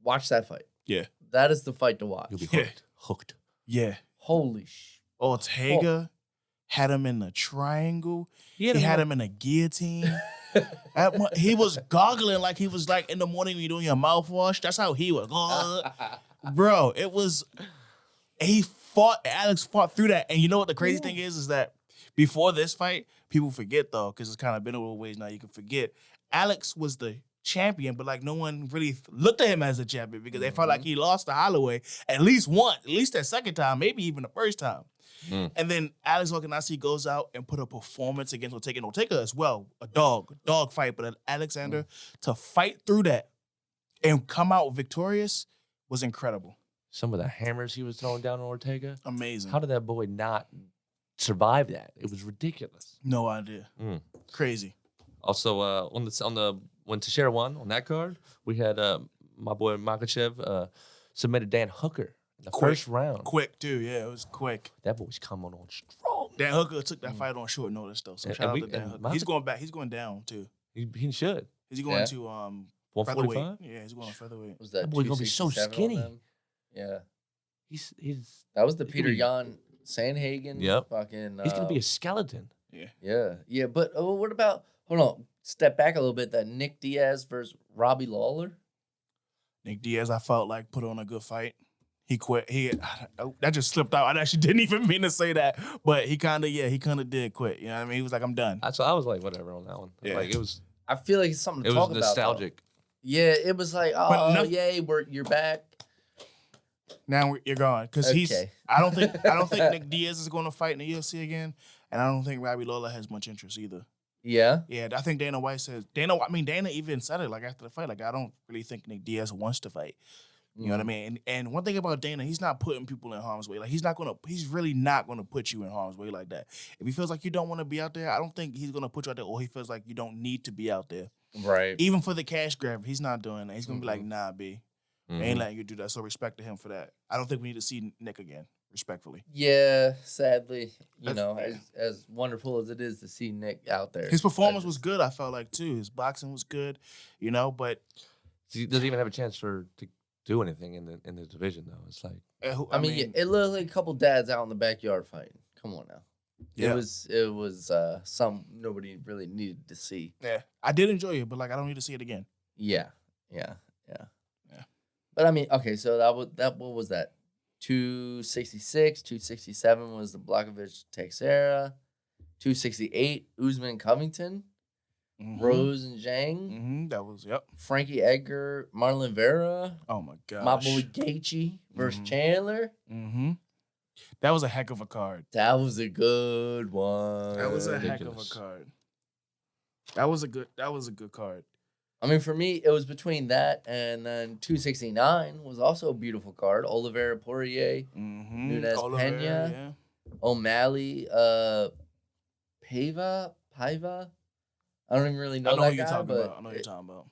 watch that fight. Yeah. That is the fight to watch. You'll be Yeah. hooked. Hooked. yeah. Holy sh! Ortega had him in the triangle. He him had in him in a guillotine. He was goggling like he was like in the morning when you're doing your mouthwash. That's how he was. Bro, it was. Alex fought through that. And you know what the crazy thing is that before this fight, people forget though, because it's kind of been a little ways now, you can forget. Alex was the champion, but like no one really looked at him as a champion because they felt like he lost to Holloway at least once, at least that second time, maybe even the first time. And then Alex Volkanovski goes out and put a performance against Ortega. Ortega as well, a dog fight, but Alexander to fight through that and come out victorious was incredible. Some of the hammers he was throwing down on Ortega. Amazing. How did that boy not survive that? It was ridiculous. No idea. Crazy. Also, on the when Teixeira won on that card, we had my boy Makachev submitted Dan Hooker in the first round. Quick too, yeah, it was quick. That boy's coming on strong. Dan Hooker took that fight on short notice though, so And- shout and out we- to Dan and Hooker. Maka- He's going back. He's going down too. He should. Is he going Yeah. to 145. featherweight? Yeah, he's going to featherweight. Was that That boy's gonna be so 267 on skinny. them? Yeah, He's that was the He could Peter be- Yan Sandhagen. Yep. Fucking. he's gonna be a skeleton. Yeah. But what about? Hold on. Step back a little bit. That Nick Diaz versus Robbie Lawler. Nick Diaz, I felt like put on a good fight. He quit. That just slipped out. I actually didn't even mean to say that, but he kind of did quit. You know what I mean? He was like, I'm done. So I was like, whatever on that one. Yeah. Like it was I feel like it's something to it was talk about. though. nostalgic. Yeah, it was like, But oh, yay, you're back. Now you're gone because Okay. I don't think Nick Diaz is going to fight in the UFC again, and I don't think Robbie Lawler has much interest either. Yeah. Yeah, I think Dana even said it like after the fight. Like, I don't really think Nick Diaz wants to fight. You know what I mean? And one thing about Dana, he's not putting people in harm's way. Like, he's really not gonna put you in harm's way like that. If he feels like you don't want to be out there, I don't think he's gonna put you out there, or he feels like you don't need to be out there. Right. Even for the cash grab, he's not doing that. He's gonna be like, nah, B. I Mhm. ain't letting you do that. So respect to him for that. I don't think we need to see Nick again, respectfully. Yeah, sadly, That's- as wonderful as it is to see Nick out there. His performance I was just- good, I felt like, too. His boxing was good, but He doesn't even have a chance to do anything in the division though. It's like I mean, it looked like a couple dads out in the backyard fighting. Come on now. yeah. It was some nobody really needed to see. Yeah. I did enjoy it, but like I don't need to see it again. Yeah. Yeah. But I mean, okay, so what was that? 266, 267 was the Blachowicz Teixeira, 268 Usman Covington, Rose and Zhang, That was Frankie Edgar, Marlon Vera, Oh my gosh. my boy Gaethje versus Mhm. Chandler. That was a heck of a card. That was a good one. That was a heck of a ridiculous. card. That was a good card. I mean, for me, it was between that and then 269 was also a beautiful card. Oliveira Poirier, Nunes Pena. Yeah. O'Malley, Paiva. I don't even really know I know that who you're guy, talking but about. I know who you're talking about.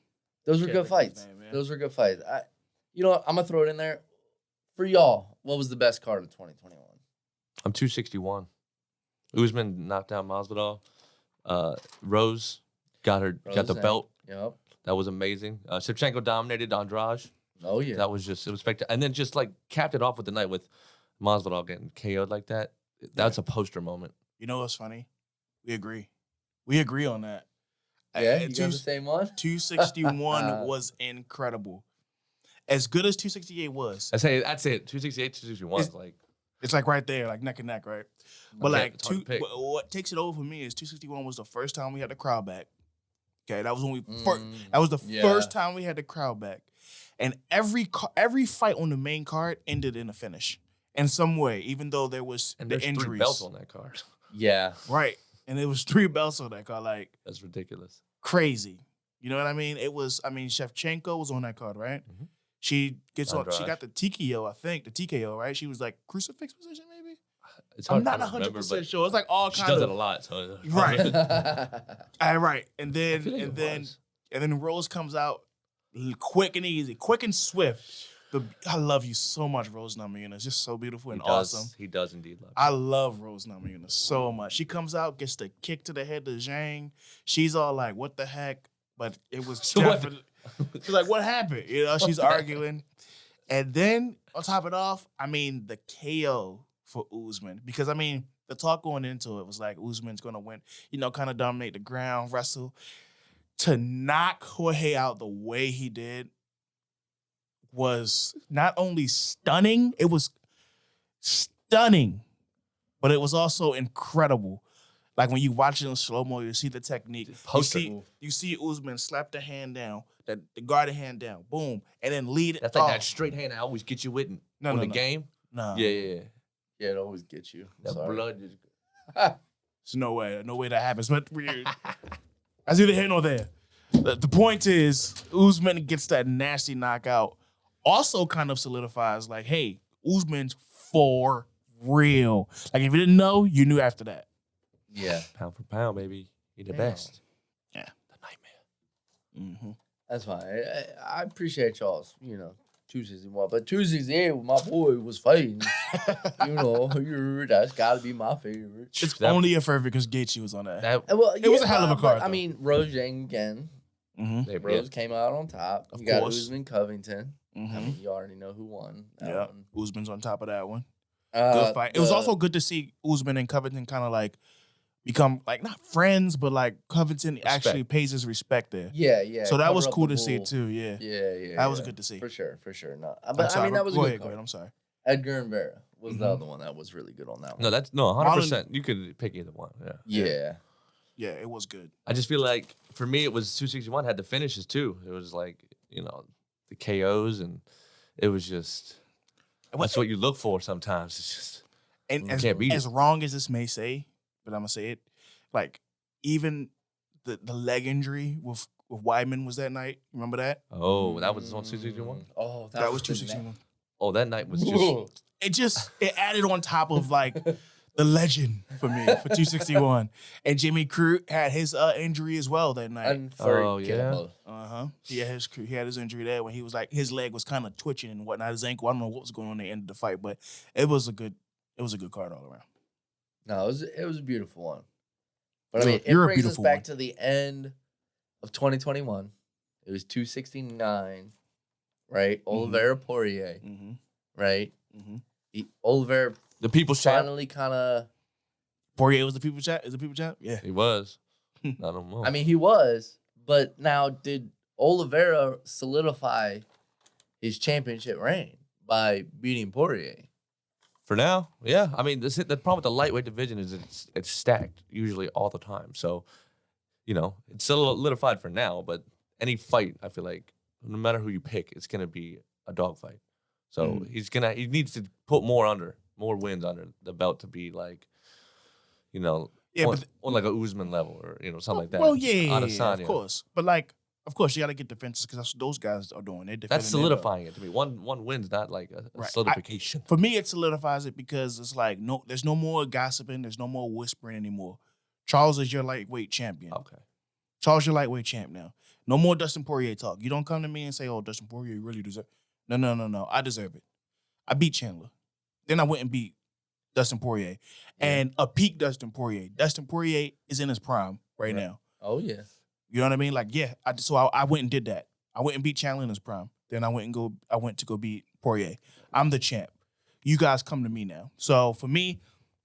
those were Can't good think of his fights. name, yeah. Those were good fights. You know what? I'm gonna throw it in there for y'all. What was the best card of 2021? I'm 261. Usman knocked out Masvidal. Rose got the Roseanne. belt. Yep. That was amazing. Shevchenko dominated Andrade. Oh yeah. That was spectacular. And then just like capped it off with the night with Masvidal getting KO'd like that. That's a poster moment. You know what's funny? We agree. We agree on that. Yeah, Uh, you got the same one. 261 was incredible. As good as 268 was, I'd say 268, 261 is like it's like right there, like neck and neck, right? But Okay, like it's hard to pick. what takes it over for me is 261 was the first time we had the crowd back. Okay, that was when we Mm, that was the yeah. first time we had the crowd back, and every fight on the main card ended in a finish in some way, even though there was and the there's 3 injuries. belts on that card. Yeah. Right, and there was 3 belts on that card, like That's ridiculous. crazy. You know what I mean? Shevchenko was on that card, right? Mhm. She gets on. She Andrade. got the TKO, I think, the TKO, right? She was like crucifix position, maybe. It's I'm hard, I not don't remember, 100% but sure. It's like all she kind does of it a lot. So Right. yeah. Right, and I feel like then it was. Rose comes out quick and easy, quick and swift. I love you so much, Rose Namajunas. It's just so beautiful and He does. awesome. He does indeed love. I love Rose Namajunas so much. She comes out, gets the kick to the head to Zhang. She's all like, "What the heck?" But it was definitely. She's like, "What happened?" You know, she's arguing, and then on top of it off, I mean, the KO for Usman, because I mean, the talk going into it was like Usman's gonna win. You know, kind of dominate the ground, wrestle. To knock Jorge out the way he did was not only stunning, it was stunning, but it was also incredible. Like when you watch it in slow-mo, you see the technique. You see Usman slap the hand down, the guarded hand down, boom, and then lead it. That's like that straight hand I always get you with the game. No. Yeah, it always gets you. That blood just... There's no way that happens. But that's neither here nor there. The point is, Usman gets that nasty knockout. Also kind of solidifies, like, hey, Usman's for real. Like, if you didn't know, you knew after that. Yeah. Pound for pound, baby. He the best. Yeah. The nightmare. Mm-hmm. That's fine. I appreciate y'all's, 261. But 268, when my boy was fighting, that's got to be my favorite. It's only a favorite because Gaethje was on that. Well, it was a hell of a card, I mean, Rose again. Mm-hmm. Rose came out on top. Of you got course. Usman Covington. Mm-hmm. I mean, you already know who won. Yeah, Usman's on top of that one. Good fight. It was also good to see Usman and Covington kind of like become like not friends, but like Covington actually pays his respect there. Yeah. So that was cool to see too. Yeah. That was good to see for sure. No, but I mean that was a good card. I'm sorry. Edgar and Vera was the other one that was really good on that one. No, that's 100%. You could pick either one. Yeah. Yeah, it was good. I just feel like for me it was 261 had the finishes too. It was like the KOs and it was just that's what you look for sometimes. It's just and as wrong as this may say, but I'm gonna say it, like even the leg injury with Weidman was that night. Remember that? Oh, that was on 261. Oh, that was 261. Oh, that night was just it added on top of like the legend for me for 261. And Jimmy Crute had his injury as well that night. He had his injury there when he was like his leg was kind of twitching and whatnot. His ankle. I don't know what was going on at the end of the fight, but it was a good card all around. No, it was a beautiful one. But I mean, it brings us back to the end of 2021. It was 269, right? Oliveira Poirier, right? Oliveira. The people's finally kind of. Poirier was the people's champ. Is the people's champ? Yeah, he was. I don't know. I mean, he was, but now did Oliveira solidify his championship reign by beating Poirier? For now, yeah. I mean, the problem with the lightweight division is it's stacked usually all the time. So, it's solidified for now. But any fight, I feel like, no matter who you pick, it's gonna be a dogfight. So he needs to put more wins under the belt to be like, on like a Usman level or something like that. Well, yeah, Adesanya. Of course. But like, of course, you got to get defenses because that's what those guys are doing. That's solidifying it to me. One win's not like a solidification. For me, it solidifies it because it's like there's no more gossiping, there's no more whispering anymore. Charles is your lightweight champion. Okay. Charles, your lightweight champ now. No more Dustin Poirier talk. You don't come to me and say, "Oh, Dustin Poirier, you really deserve." No. I deserve it. I beat Chandler. Then I went and beat Dustin Poirier. And a peak Dustin Poirier. Dustin Poirier is in his prime right now. Oh, yeah. You know what I mean? Like, yeah. I went and did that. I went and beat Chandler in his prime. Then I went to go beat Poirier. I'm the champ. You guys come to me now. So for me,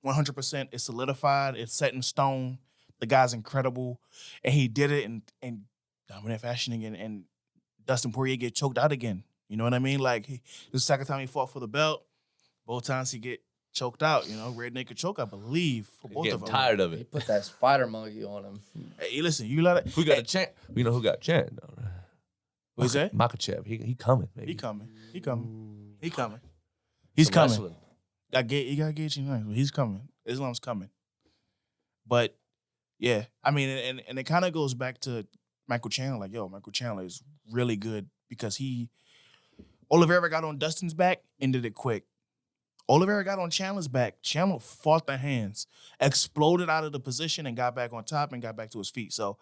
100% it's solidified. It's set in stone. The guy's incredible. And he did it in dominant fashion again. And Dustin Poirier get choked out again. You know what I mean? Like, this is the second time he fought for the belt. Both times he get choked out, red naked choke, I believe, for both of them. Tired of He it. put that spider monkey on him. Hey, listen, you let it. Who got a chant? We know who got chant, though, right? What's that? Makachev. He coming, baby. He coming. He's coming. Wrestling. You gotta get you nice. He's coming. Islam's coming. But yeah, I mean, and it kind of goes back to Michael Chandler. Like, Michael Chandler is really good because Oliveira got on Dustin's back, ended it quick. Oliveira got on Chandler's back. Chandler fought the hands, exploded out of the position, and got back on top and got back to his feet. So,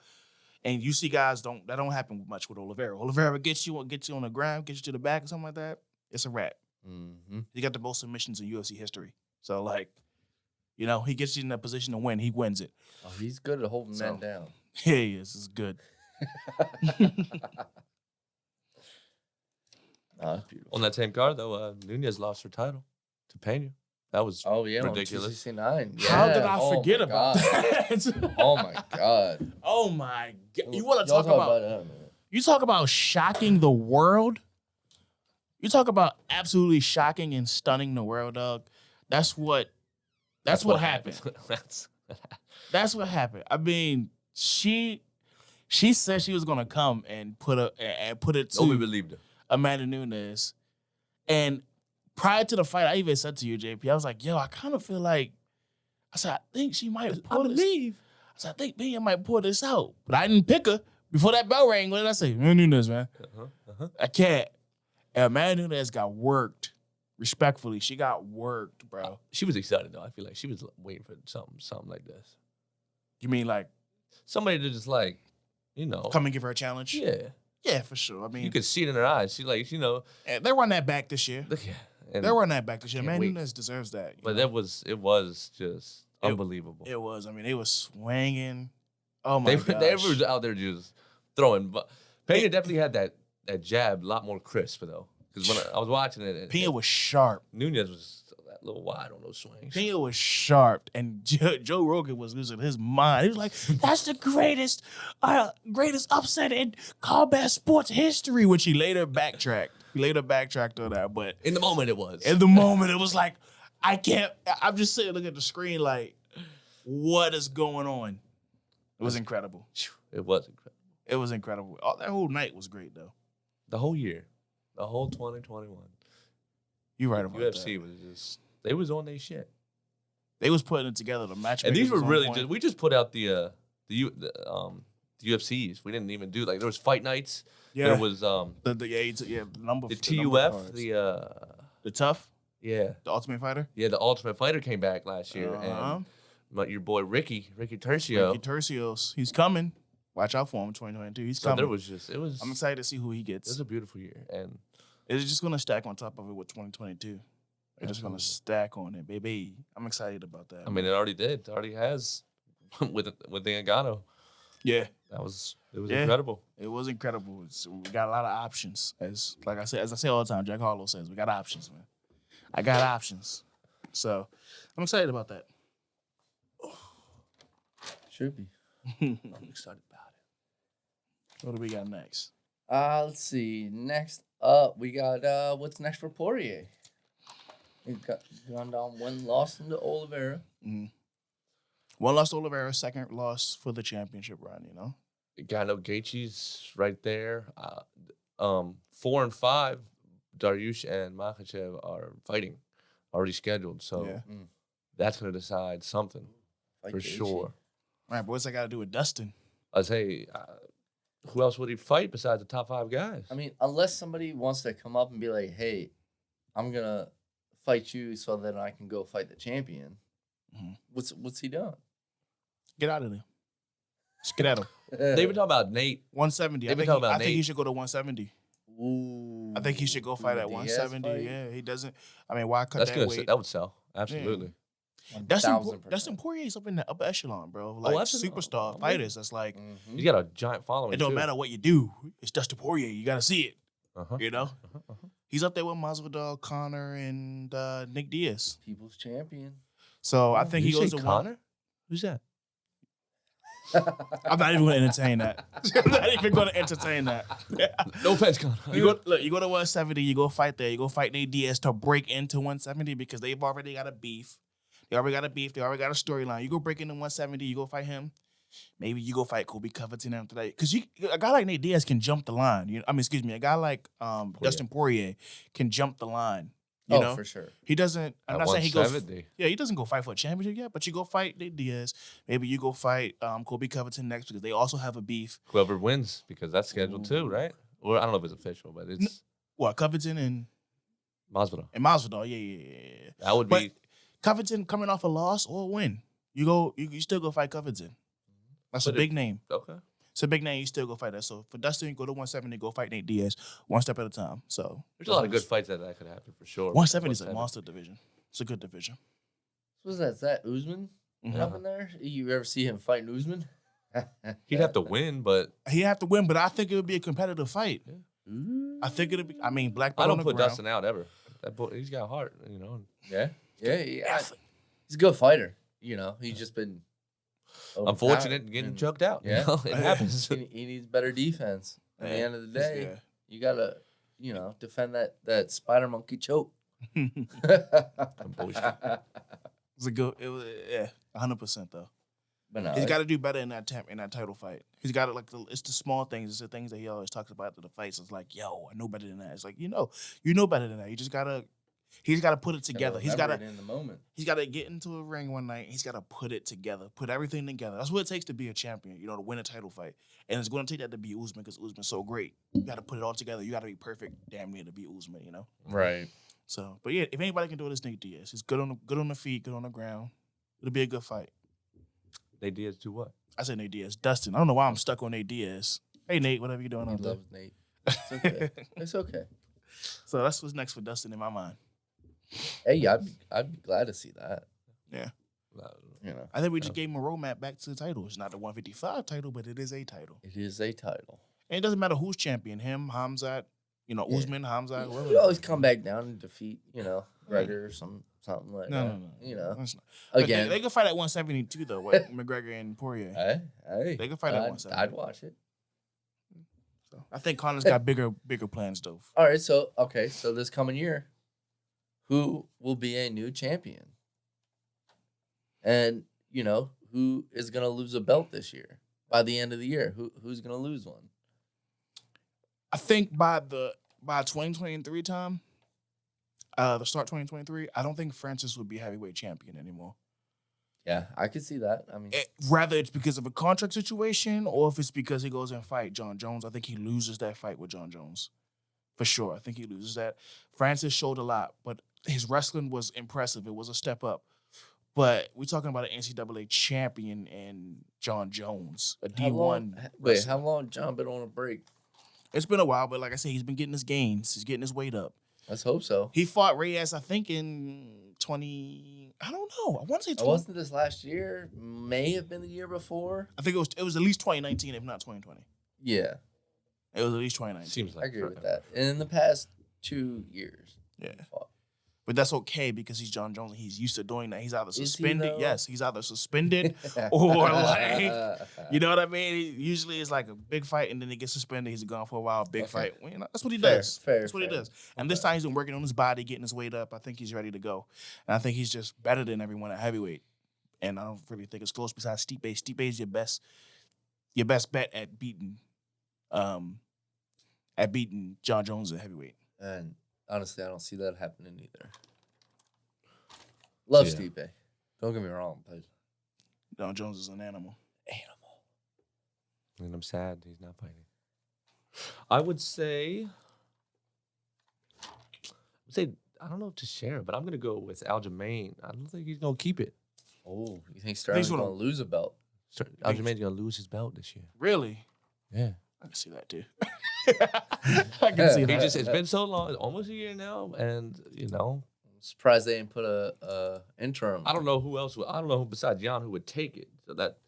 and you see guys that don't happen much with Oliveira. Oliveira gets you on the ground, gets you to the back or something like that. it's a wrap. Mm-hmm. He got the most submissions in UFC history. So, like, you know, he gets you in that position to win. He wins it. Oh, he's good at holding So- men down. Yeah, he is. It's good. Oh, that's beautiful. On that same card, though, Nunez lost her title to Pena. That was Oh, yeah, ridiculous. on 269. How did Yeah. I Oh, forget my about God. that? Oh, my God. Oh, my God. You want to Y'all talk about that in a minute. you talk about shocking the world? You talk about absolutely shocking and stunning the world, dog. That's what happened. That's what happened. I mean, she said she was gonna come and put it to Nobody believed her. Amanda Nunes. And prior to the fight, I even said to you, JP, I was like, yo, I kind of feel like, I said, I think she might pull this. I said, I think Pena might pull this out. But I didn't pick her. Before that bell rang, what did I say? Amanda Nunes, man. I can't. And Amanda Nunes got worked. Respectfully, she got worked, bro. She was excited, though. I feel like she was waiting for something like this. You mean like Somebody to just, like, you know. come and give her a challenge? Yeah. Yeah, for sure. I mean, You could see it in her eyes. She, like, you know. they run that back this year. Look, yeah. And, They run that back this year. Can't Man, wait. Nunes deserves that. but it was just unbelievable. It was. I mean, they was swinging. Oh my They gosh. were out there just throwing. But Pena definitely had that jab a lot more crisp, though. Because when I was watching it, Pena was sharp. Nunez was a little wide on those swings. Pena was sharp, and Joe Rogan was losing his mind. He was like, "That's the greatest upset in combat sports history," which he later backtracked. On that, but In the moment, it was. in the moment, it was like, I can't. I'm just sitting looking at the screen, like, what is going on? It was incredible. It was incredible. It was incredible. That whole night was great, though. The whole year. The whole 2021. You're right about UFC that. was just, they was on their shit. They was putting it together. The match. And these were really just, we just put out the UFCs. We didn't even do, like, there was fight nights. Yeah. There was the number. the number TUF, cards. the Tough, yeah. the Ultimate Fighter. Yeah, the Ultimate Fighter came back last year. Uh-huh. And your boy Ricky Tercio. Ricky Tercios, he's coming. Watch out for him in 2022. He's So coming. there was just, I'm excited to see who he It gets. was a beautiful year. And It's just gonna stack on top of it with 2022. They're just gonna Absolutely. stack on it, baby. I'm excited about that. I mean, it already did. It already has with the Ngannou. yeah, It was Yeah. incredible. it was incredible. We got a lot of options. As I say all the time, Jack Harlow says, we got options, man. I got options. So I'm excited about that. Should be. I'm excited about it. What do we got next? Let's see. Next up, we got what's next for Poirier? He got gone down one loss into Oliveira. One loss to Oliveira, second loss for the championship run, you know? Gano Gaethje's right there. 4 and 5, Dariush and Makhachev are fighting, already scheduled. So Yeah. that's going to decide something Fight for Gaethje. sure. All right, but what's that got to do with Dustin? I'd say, who else would he fight besides the top 5 guys? I mean, unless somebody wants to come up and be like, "Hey, I'm gonna fight you so that I can go fight the champion." Mhm. What's he doing? Get out of there. Skedaddle. They've been talking about Nate. 170. They've been talking about I think he Nate. should go to 170. Ooh, I think he should go fight at Diaz 170. fight? Yeah, he doesn't. I mean, why cut That's that good. weight? That would sell. Absolutely. 1000%. Dustin Poirier's up in the upper echelon, bro. Like absolutely. superstar I'm fighters. That's like, Mhm. He's got a giant following. it don't too. matter what you do. It's Dustin Poirier. You got to see it. Uh-huh. You know? Uh-huh, uh-huh. He's up there with Masvidal, Connor, and Nick Diaz. People's champion. So I think Did he you goes say to Connor? Who's that? I'm not even going to entertain that. I'm not even going to entertain that. No offense, Connor. You go to 170. You go fight there. You go fight Nate Diaz to break into 170 because they've already got a beef. They already got a storyline. You go break into 170. You go fight him. Maybe you go fight Colby Covington after that. Because a guy like Nate Diaz can jump the line. A guy like Dustin Poirier can jump the line. You know, for sure. he doesn't. I'm At not saying he goes. 170. Yeah, he doesn't go fight for a championship yet. But you go fight Nate Diaz. Maybe you go fight Colby Covington next because they also have a beef. Whoever wins, because that's scheduled too, right? Or I don't know if it's official, but it's What, Covington and Masvidal. Masvidal? Yeah. That would But be Covington coming off a loss or a win, you still go fight Covington. That's a But big name. okay. It's a big name. You still go fight that. So for Dustin, go to 170, go fight Nate Diaz one step at a time. So There's a lot of good fights that could happen for sure. 170 is a monster division. It's a good division. What's that? Is that Usman up in there? You ever see him fighting Usman? He'd have to win, but He'd have to win, but I think it would be a competitive fight. Yeah. I think it'd be. I mean, black I belt don't on put the ground. Dustin out ever. That boy, he's got heart, you know. Yeah. He's a good fighter. You know, he's just been Unfortunate getting and- choked out. Yeah. You know? It happens. He needs better defense. At the end of the day, Yeah. you gotta, defend that spider monkey choke. Bullshit. It's a good. It was 100% though. But no, He's got to do better in that title fight. He's got to it's the small things. It's the things that he always talks about after the fights. It's like, yo, I know better than that. It's like, you know better than that. He's got to put it together. He's got to in the moment. He's got to get into a ring one night. He's got to put it together, put everything together. That's what it takes to be a champion, to win a title fight. And it's going to take that to beat Usman because Usman's so great. You got to put it all together. You got to be perfect, damn near, to beat Usman, Right. So, but yeah, if anybody can do it, it's Nate Diaz. He's good on the feet, good on the ground. It'll be a good fight. Nate Diaz do what? I said Nate Diaz. Dustin. I don't know why I'm stuck on Nate Diaz. Hey, Nate, whatever you're doing I out there. love Nate. It's okay. It's okay. So that's what's next for Dustin in my mind. Hey, I'd be glad to see that. Yeah. You know, I think we just gave him a roadmap back to the title. It's not the 155 title, but it is a title. it is a title. And it doesn't matter who's champion, him, Hamzat, Usman, Hamzat, You whoever. always come back down and defeat, Gregor or something like No, that. no. That's not. Again, They could fight at 172 though, with McGregor and Poirier. hey, They could fight at 170. I'd watch it. So I think Connor's got bigger plans though. All right, so this coming year, who will be a new champion? And who is gonna lose a belt this year? By the end of the year, who's gonna lose one? I think by 2023 time, the start 2023, I don't think Francis would be heavyweight champion anymore. Yeah, I could see that. I mean, Rather it's because of a contract situation or if it's because he goes and fight John Jones. I think he loses that fight with John Jones. For sure. I think he loses that. Francis showed a lot, but his wrestling was impressive. It was a step up. But we're talking about an NCAA champion and John Jones, a D1. How long John been on a break? It's been a while, but like I said, he's been getting his gains. He's getting his weight up. Let's hope so. He fought Reyes, I think, in 20. I don't know. I want to say 20. Wasn't this last year? May have been the year before. I think it was at least 2019, if not 2020. Yeah, It was at least 2019. Seems like I agree with that. And in the past 2 years, Yeah. he fought. But that's okay because he's John Jones and he's used to doing that. He's either Is he, suspended. though? Yes, he's either suspended or like, you know what I mean? Usually it's like a big fight and then he gets suspended. He's gone for a while, big Okay. fight. Well, that's what he Fair, does. fair, That's what he fair. does. And this time he's been working on his body, getting his weight up. I think he's ready to go. And I think he's just better than everyone at heavyweight. And I don't really think it's close besides Stipe. Stipe is your best bet at beating John Jones at heavyweight. And honestly, I don't see that happening either. Love Yeah. Stipe. Don't get me wrong, but John Jones is an animal. And I'm sad he's not fighting. I would say, I don't know if to share, but I'm going to go with Aljamain. I don't think he's going to keep it. Oh, you think Sterling's gonna- going to lose a belt? Aljamain's going to lose his belt this year. Really? Yeah. I can see that too. I can see He that. it's been so long, almost a year now, and I'm surprised they didn't put a interim. I don't know who else. I don't know who besides Jan who would take it. So that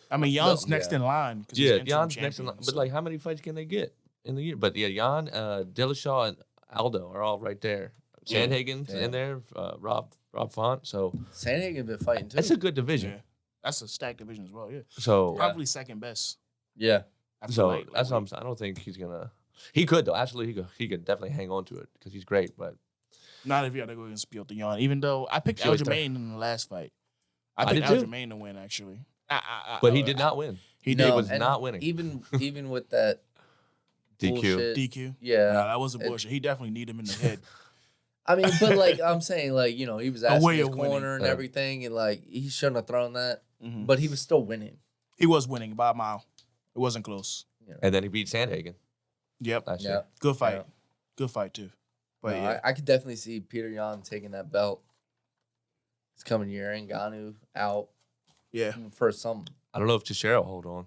I mean, Jan's No, next yeah. in line. 'Cause yeah, he's interim Jan's next in line. champion, But so- like, how many fights can they get in the year? But yeah, Jan, Dillashaw, and Aldo are all right there. Yeah. Sandhagen's in there. Rob Font. So Sandhagen been fighting too. that's a good division. yeah, that's a stacked division as well. Yeah, So probably second best. Yeah. after so light- that's what I'm lightweight. saying. I don't think he's gonna. He could though. Absolutely, he could definitely hang on to it because he's great. But Not if you got to go against Piotr Jan. Even though I picked Piotr. Aljamain in the last fight. I I picked did too. Aljamain to win actually. but he did not win. He No, did. was and not winning. Even with that DQ. bullshit, DQ. Yeah. Nah, that wasn't It- bullshit. He definitely need him in the head. I mean, but like I'm saying, like he was A asking way his of winning. corner and Yeah. everything, and like he shouldn't have thrown that, Mhm. but he was still winning. He was winning by a mile. It wasn't close. And then he beat Sandhagen Yep. last Yeah. year. Good fight. Yeah. Good fight too. But No, yeah. I could definitely see Peter Yan taking that belt this coming year, and Ngannou out Yeah. for some. I don't know if Teixeira will hold on.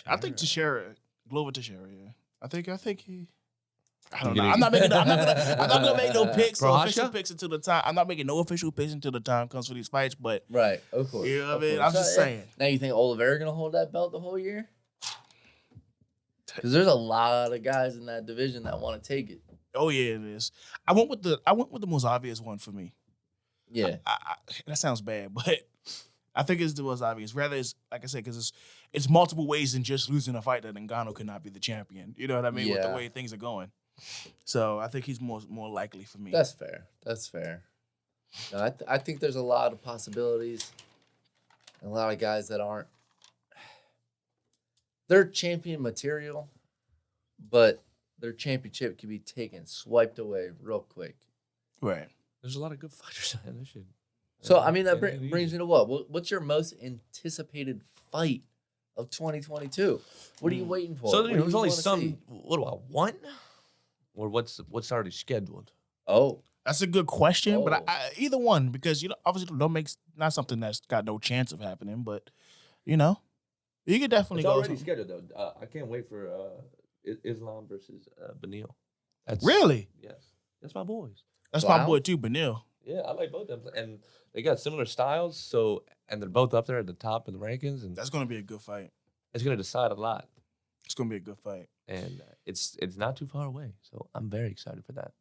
I think Teixeira, Glover Teixeira. Yeah, I think he. I don't You know. gonna- I'm not gonna make no picks or Prohaska? official picks until the time. I'm not making no official picks until the time comes for these fights. But Right, of course. you know what I of mean. course. I'm just So, saying. Now you think Oliveira gonna hold that belt the whole year? Because there's a lot of guys in that division that want to take it. Oh yeah, it is. I went with the most obvious one for me. Yeah. That sounds bad, but I think it's the most obvious. Rather, it's like I said, because it's multiple ways than just losing a fight that Ngannou could not be the champion. You know what I mean? With the Yeah. way things are going. So I think he's more likely for me. That's fair. That's fair. No, I think there's a lot of possibilities. And a lot of guys that aren't. They're champion material, but their championship can be taken, swiped away real quick. Right. There's a lot of good fighters in this shit. So, I mean, that It ain't brings easy. me to what? What's your most anticipated fight of 2022? What are you waiting for? So What do there's you only wanna some. see? What do I want? Or what's already scheduled? Oh, That's a good question, but Oh. either one, because obviously don't make not something that's got no chance of happening, but you could definitely It's go. already something. scheduled though. I can't wait for Islam versus Benil. That's Really? Yes, that's my boys. That's my Wow. boy too, Benil. Yeah, I like both of them, and they got similar styles. So, and they're both up there at the top of the rankings, and That's gonna be a good fight. it's gonna decide a lot. It's gonna be a good fight. And it's not too far away, so I'm very excited for that.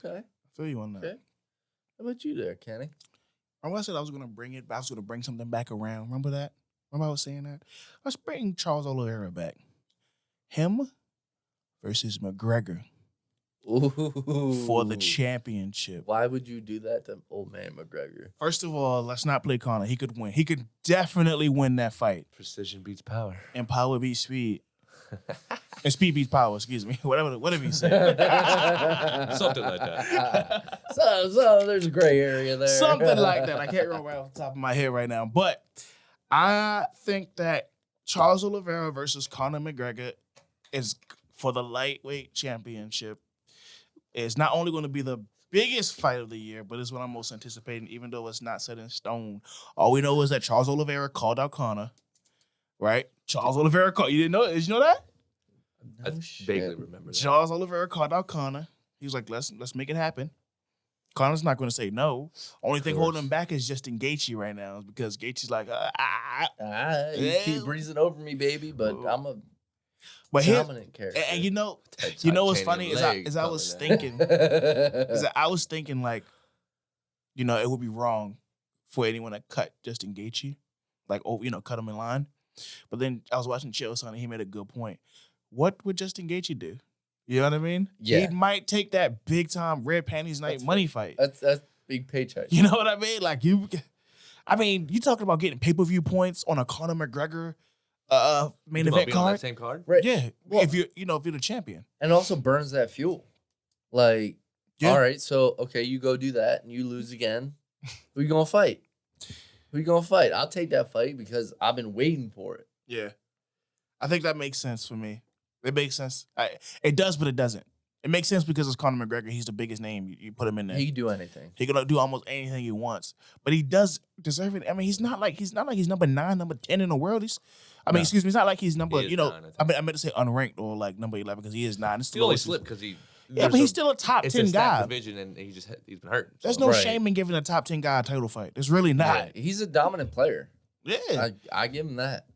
okay. I feel you on that. Okay. How about you there, Kenny? Remember I said I was gonna bring it, but I was gonna bring something back around. Remember that? Remember I was saying that? Let's bring Charles Oliveira back. Him versus McGregor Ooh. for the championship. Why would you do that to old man McGregor? First of all, let's not play Conor. He could win. He could definitely win that fight. Precision beats power. And power beats speed. And speed beats power, excuse me. Whatever he said. Something like that. So there's a gray area there. Something like that. I can't remember right off the top of my head right now. But I think that Charles Oliveira versus Conor McGregor is for the lightweight championship. It's not only going to be the biggest fight of the year, but it's what I'm most anticipating, even though it's not set in stone. All we know is that Charles Oliveira called out Conor, right? Charles Oliveira called. You didn't know? Did you know that? I No vaguely shit. remember that. Charles Oliveira called out Conor. He was like, let's make it happen. Conor's not going to say no. Only thing holding him back is Justin Gaethje right now, because Gaethje's like, You keep breezing over me, baby, but I'm a but here, dominant character. and you know what's Titanium funny is leg I was coming thinking, is that I was thinking like, it would be wrong for anyone to cut Justin Gaethje, like, cut him in line. But then I was watching Chill Sonny, he made a good point. What would Justin Gaethje do? You know what I mean? Yeah. He might take that big time red panties night That's money fight. That's big paycheck. You know what I mean? Like you talking about getting pay-per-view points on a Conor McGregor main You event wanna be on that card? same card? Right. Yeah. Well- if you're the champion. And also burns that fuel. Like, Yeah. all right, so okay, you go do that and you lose again. Who you gonna fight? Who you gonna fight? I'll take that fight because I've been waiting for it. Yeah. I think that makes sense for me. It makes sense. It does, but it doesn't. It makes sense because it's Conor McGregor. He's the biggest name. You put him in there. He can do anything. He can do almost anything he wants. But he does deserve it. I mean, he's not like he's number 9, number 10 in the world. He's it's not like he's number, He is 9, I think. I meant to say unranked or like number 11 because he is 9. It's He only lowest. slipped because he. Yeah, but he's still a top It's 10 a stacked guy. division, and he's been hurt. There's so- no Right. shame in giving a top 10 guy a title fight. There's really not. Yeah, he's a dominant player. Yeah. I give him that.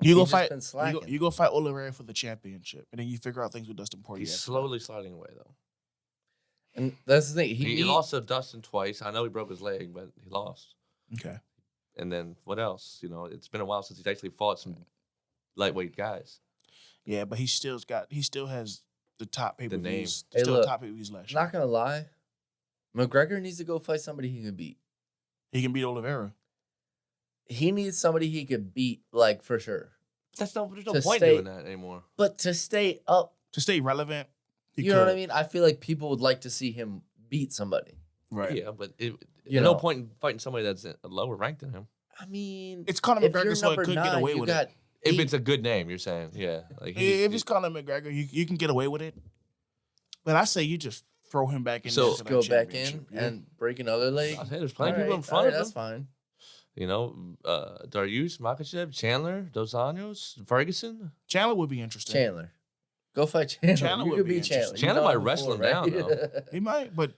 You go He's just fight. been slacking. You go fight Oliveira for the championship, and then you figure out things with Dustin Poirier. He's after slowly sliding away though. And that's the thing. He lost to Dustin twice. I know he broke his leg, but he lost. that. Okay. And then what else? It's been a while since he's actually fought some lightweight guys. Yeah, but he still has the top pay per name. views. Hey, Still look, top pay per views last year. Not gonna lie, McGregor needs to go fight somebody he can beat. He can beat Oliveira. He needs somebody he could beat, like for sure. There's no point To stay- doing that anymore. But to stay up, To stay relevant, he you know what I could. mean? I feel like people would like to see him beat somebody. Right. Yeah, but You there's no know. point in fighting somebody that's a lower ranked than him. I mean, It's Conor if you're McGregor, so it number could get 9, away you with got it. If 8. it's a good name, you're saying, yeah. Like If it's Conor McGregor, you can get away with it. But I say you just throw him back in So- there for that go back in championship. Yeah. and break another leg. I say there's plenty of All people in right, front all right, of that's him. fine. You know, Dariush, Makhachev, Chandler, Dos Anjos, Ferguson. Chandler would be interesting. Chandler. Go fight Chandler. Chandler You would could be be Chandler. interesting. You Chandler know might him wrestle before, him down, though. He might, but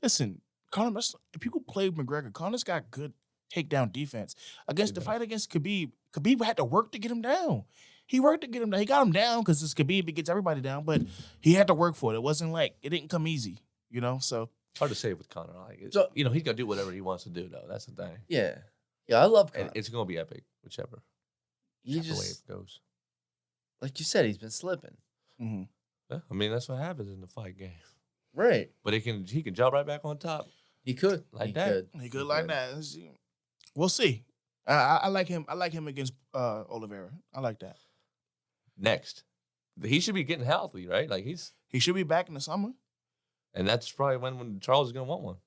listen, Conor. If people play McGregor, Conor's got good takedown defense. Against the fight against Khabib, Khabib had to work to get him down. He worked to get him down. He got him down because it's Khabib. He gets everybody down, but he had to work for it. It wasn't like it didn't come easy, you know. So Hard to say with Conor. So- you know, he's gonna do whatever he wants to do, though. That's the thing. Yeah. Yeah, I love Conor. And it's gonna be epic, whichever He way just, it goes. like you said, he's been slipping. mhm. Yeah, I mean, that's what happens in the fight game. Right. But he can jump right back on top. He could. Like he that. Could. He good like that. We'll see. I like him. I like him against Oliveira. I like that. Next, he should be getting healthy, right? Like He should be back in the summer. and that's probably when Charles is gonna want one.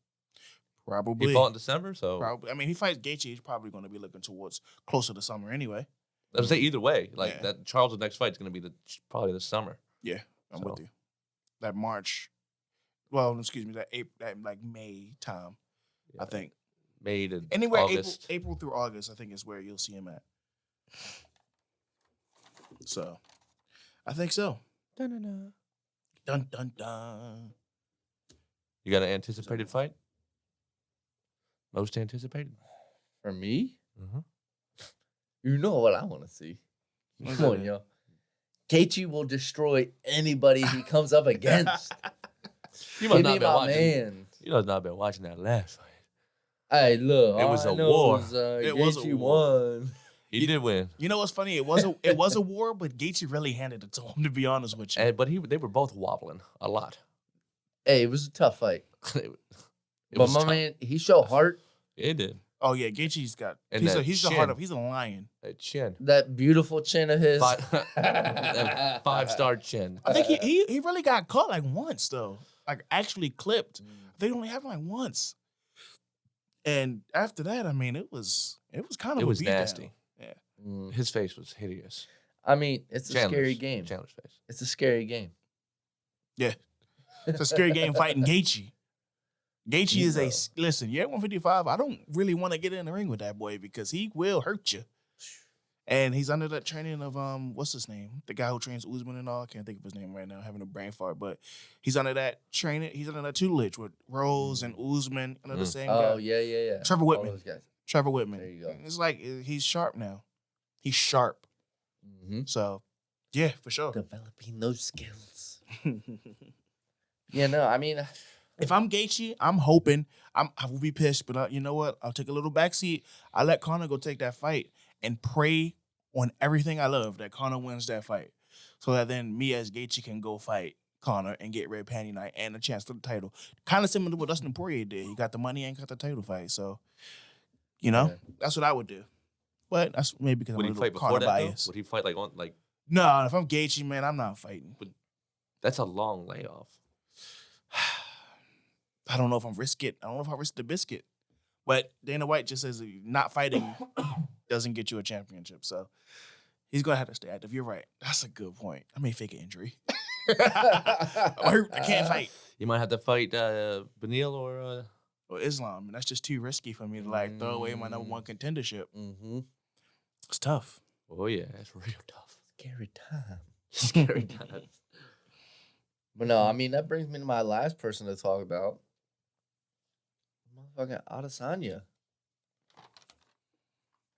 Probably. He fought in December, so Probably. I mean, he fights Gaethje. He's probably going to be looking towards closer to summer anyway. I would say either way, like Yeah. that Charles' next fight is gonna be probably the summer. Yeah, I'm with So- you. That March. Well, excuse me. That April, that like May time. I Yeah. think May to anywhere August. April through August. I think is where you'll see him at. So, I think so. Dun-dun-dun. Dun dun dun. You got an anticipated fight? Most anticipated? For me, Mm-hmm. you know what I want to see. What's Come on, that? yo. Gaethje will destroy anybody he comes up against. You Give must me not been my watching. man. You must not been watching that last fight. Hey, look. It all was I a know war. is, It was a Gaethje war. won. He did win, You know what's funny? It was a war, but Gaethje really handed it to him. To be honest with you. but they were both wobbling a lot. Hey, it was a tough fight. It But was my tough. man, he showed heart. It did. Oh yeah, Gaethje's got. And He's that the chin. heart of. He's a lion. That chin. That beautiful chin of his. That 5-star chin. I think he really got caught like once though. Like actually clipped. They only have him like once. And after that, I mean, it was kind of It was beatdown. nasty. Yeah. Mm. His face was hideous. I mean, it's a scary Chandler's- game. Chandler's face. It's a scary game. Yeah. It's a scary game fighting Gaethje. Gaethje is a listen. You're at 155. I don't really want to get in the ring with that boy because he will hurt you. And he's under that training of what's his name? The guy who trains Usman and all. I can't think of his name right now. I'm having a brain fart, but he's under that training. He's under that tutelage with Rose and Usman under the same Oh, guy. yeah. Trevor All Whitman. those guys. Trevor Whitman. There you go. It's like he's sharp now. He's sharp. Mm-hmm. So, yeah, for sure. Developing those skills. Yeah, no, I mean, If I'm Gaethje, I'm hoping I will be pissed, but you know what? I'll take a little backseat. I let Conor go take that fight and pray on everything I love that Conor wins that fight, so that then me as Gaethje can go fight Conor and get red panty night and a chance for the title. Kind of similar to what Dustin Poirier did. He got the money and got the title fight. So, you know, that's what I would do. But that's maybe because Would I'm he a fight little before Conor that? Though? bias. Would he fight like? No, if I'm Gaethje, man, I'm not fighting. That's a long layoff. I don't know if I'm risk it. I don't know if I risk the biscuit. But Dana White just says not fighting doesn't get you a championship. So he's going to have to stay active. You're right. That's a good point. I may fake an injury. I'm hurt. I can't fight. You might have to fight Benil or Or Islam. And that's just too risky for me to like throw away my number one contendership. mm-hmm. It's tough. oh yeah, that's real tough. Scary time. Scary times. But no, I mean, that brings me to my last person to talk about. Motherfucking Adesanya.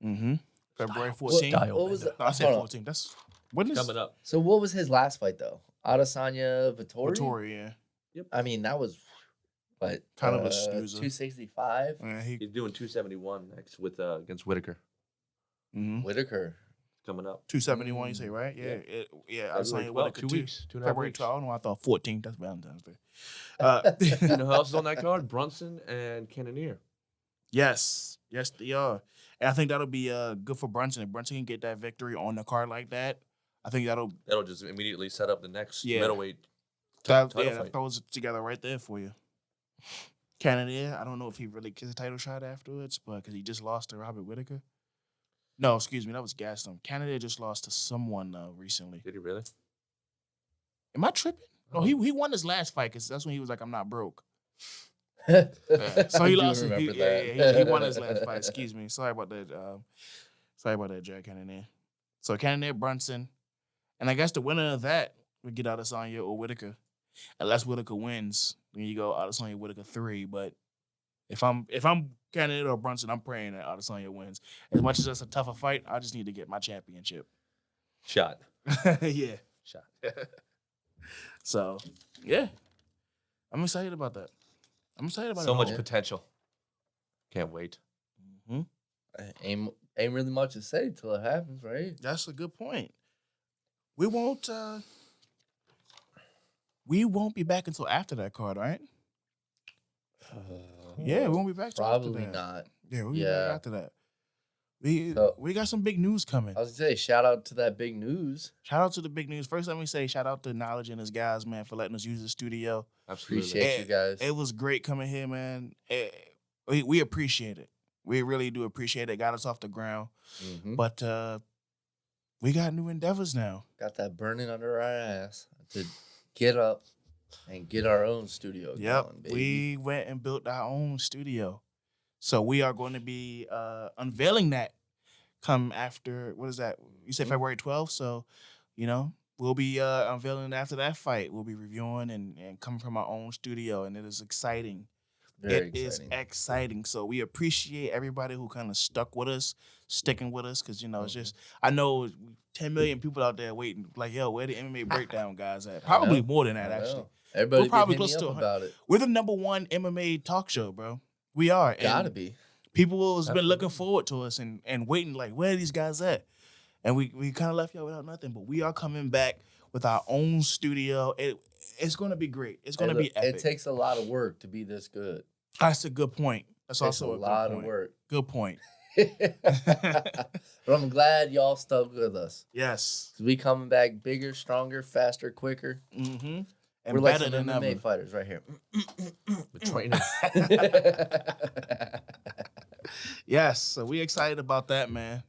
Mm-hmm. February What- 14th. Style. what was bender. No, I said hold on. 14th. That's when is Coming up. So what was his last fight, though? Adesanya Vittori? Vittori, yeah. I mean, that was, what? Kind of a snoozer. 265? Yeah, He's doing 271 next with against Whitaker. mm-hmm. Whitaker. Coming up. 271, you say, right? Yeah. I was saying February what 12th, 2 weeks. 2.5 February weeks. 12th. No, I thought 14th. That's Valentine's Day. You know who else is on that card? Brunson and Cannonier. Yes, they are. And I think that'll be good for Brunson. If Brunson can get that victory on the card like that, I think that'll just immediately set up the next Yeah. middleweight that title fight. throws it together right there for you. Canada, I don't know if he really gets a title shot afterwards, but because he just lost to Robert Whitaker. No, excuse me, that was Gaston. Canada just lost to someone recently. Did he really? Am I tripping? No, he won his last fight because that's when he was like, "I'm not broke." So I he do lost. remember He that. he won his last fight. Excuse me. Sorry about that. Sorry about that, Jack Cannonier. So Cannonier Brunson, and I guess the winner of that would get Adesanya or Whitaker, unless Whitaker wins. Then you go Adesanya Whitaker 3. But if I'm Cannonier or Brunson, I'm praying that Adesanya wins. As much as it's a tougher fight, I just need to get my championship. Shot. Yeah. Shot. So yeah, I'm excited about that. I'm excited about So it much all. potential. Can't wait. Mhm. Ain't really much to say till it happens, right? That's a good point. We won't be back until after that card, right? Yeah, we won't be back till after Probably that. not. Yeah, we'll be Yeah. back after that. So- We got some big news coming. I was gonna say, shout out to that big news. Shout out to the big news. First, let me say shout out to Knowledge and his guys, man, for letting us use the studio. Absolutely. Appreciate you guys. It was great coming here, man. We appreciate it. We really do appreciate it. Got us off the ground. Mhm. But we got new endeavors now. Got that burning under our ass to get up and get our own studio Yep. going, baby. We went and built our own studio. So we are going to be unveiling that come after, what is that? You said February 12th. So, we'll be unveiling after that fight. We'll be reviewing and coming from our own studio. And it is exciting. Very It is exciting. exciting. So we appreciate everybody who kind of stuck with us, sticking with us. Because, it's just, I know 10 million people out there waiting. Like, yo, where the MMA Breakdown guys at? Probably more than that, I know. actually. Everybody We're probably been hitting close me to up about it. We're the #1 MMA talk show, bro. We are. And Gotta be. people has been Absolutely. looking forward to us and waiting, like, where are these guys at? And we kind of left y'all without nothing, but we are coming back with our own studio. It's going to be great. It's going to be epic. It takes a lot of work to be this good. That's a good point. That's It takes also a a lot good of point. work. Good point. But I'm glad y'all stuck with us. Yes. 'Cause we coming back bigger, stronger, faster, quicker. Mm-hmm. And We're like better some than MMA ever. fighters right here. The trainer. Yes. So we excited about that, man.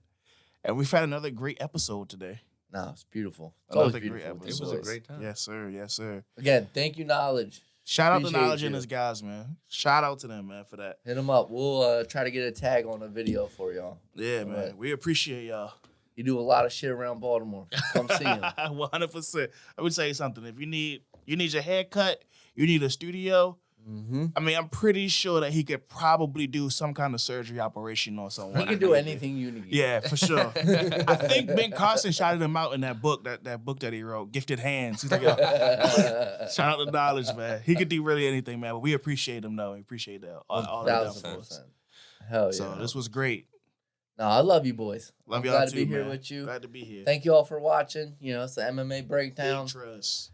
And we've had another great episode today. No, it's beautiful. It's always Another great beautiful with It you was a boys. great time. Yes, sir. Yes, sir. Again, thank you, Knowledge. Shout out to Appreciate Knowledge and you. his guys, man. Shout out to them, man, for that. Hit them up. We'll try to get a tag on a video for y'all. Yeah, man. Right. We appreciate y'all. You do a lot of shit around Baltimore. Come see him. 100%. I would say something. If you need your hair cut, you need a studio. Mm-hmm. I mean, I'm pretty sure that he could probably do some kind of surgery operation or something. He can do anything you need. Yeah, for sure. I think Ben Carson shouted him out in that book, that book that he wrote, Gifted Hands. He's like, yo, shout out to Knowledge, man. He could do really anything, man. But we appreciate him, though. We appreciate that. All that for us. 1,000%. Hell yeah. So this was great. No, I love you boys. Love I'm y'all glad too, to be here man. with you. Glad to be here. Thank you all for watching. It's the MMA Breakdown. Big trust.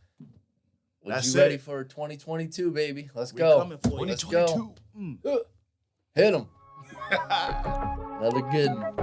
Was That's you ready it. for 2022, baby? Let's We go. coming for you. Let's 2022. go. Hit them. Another good one.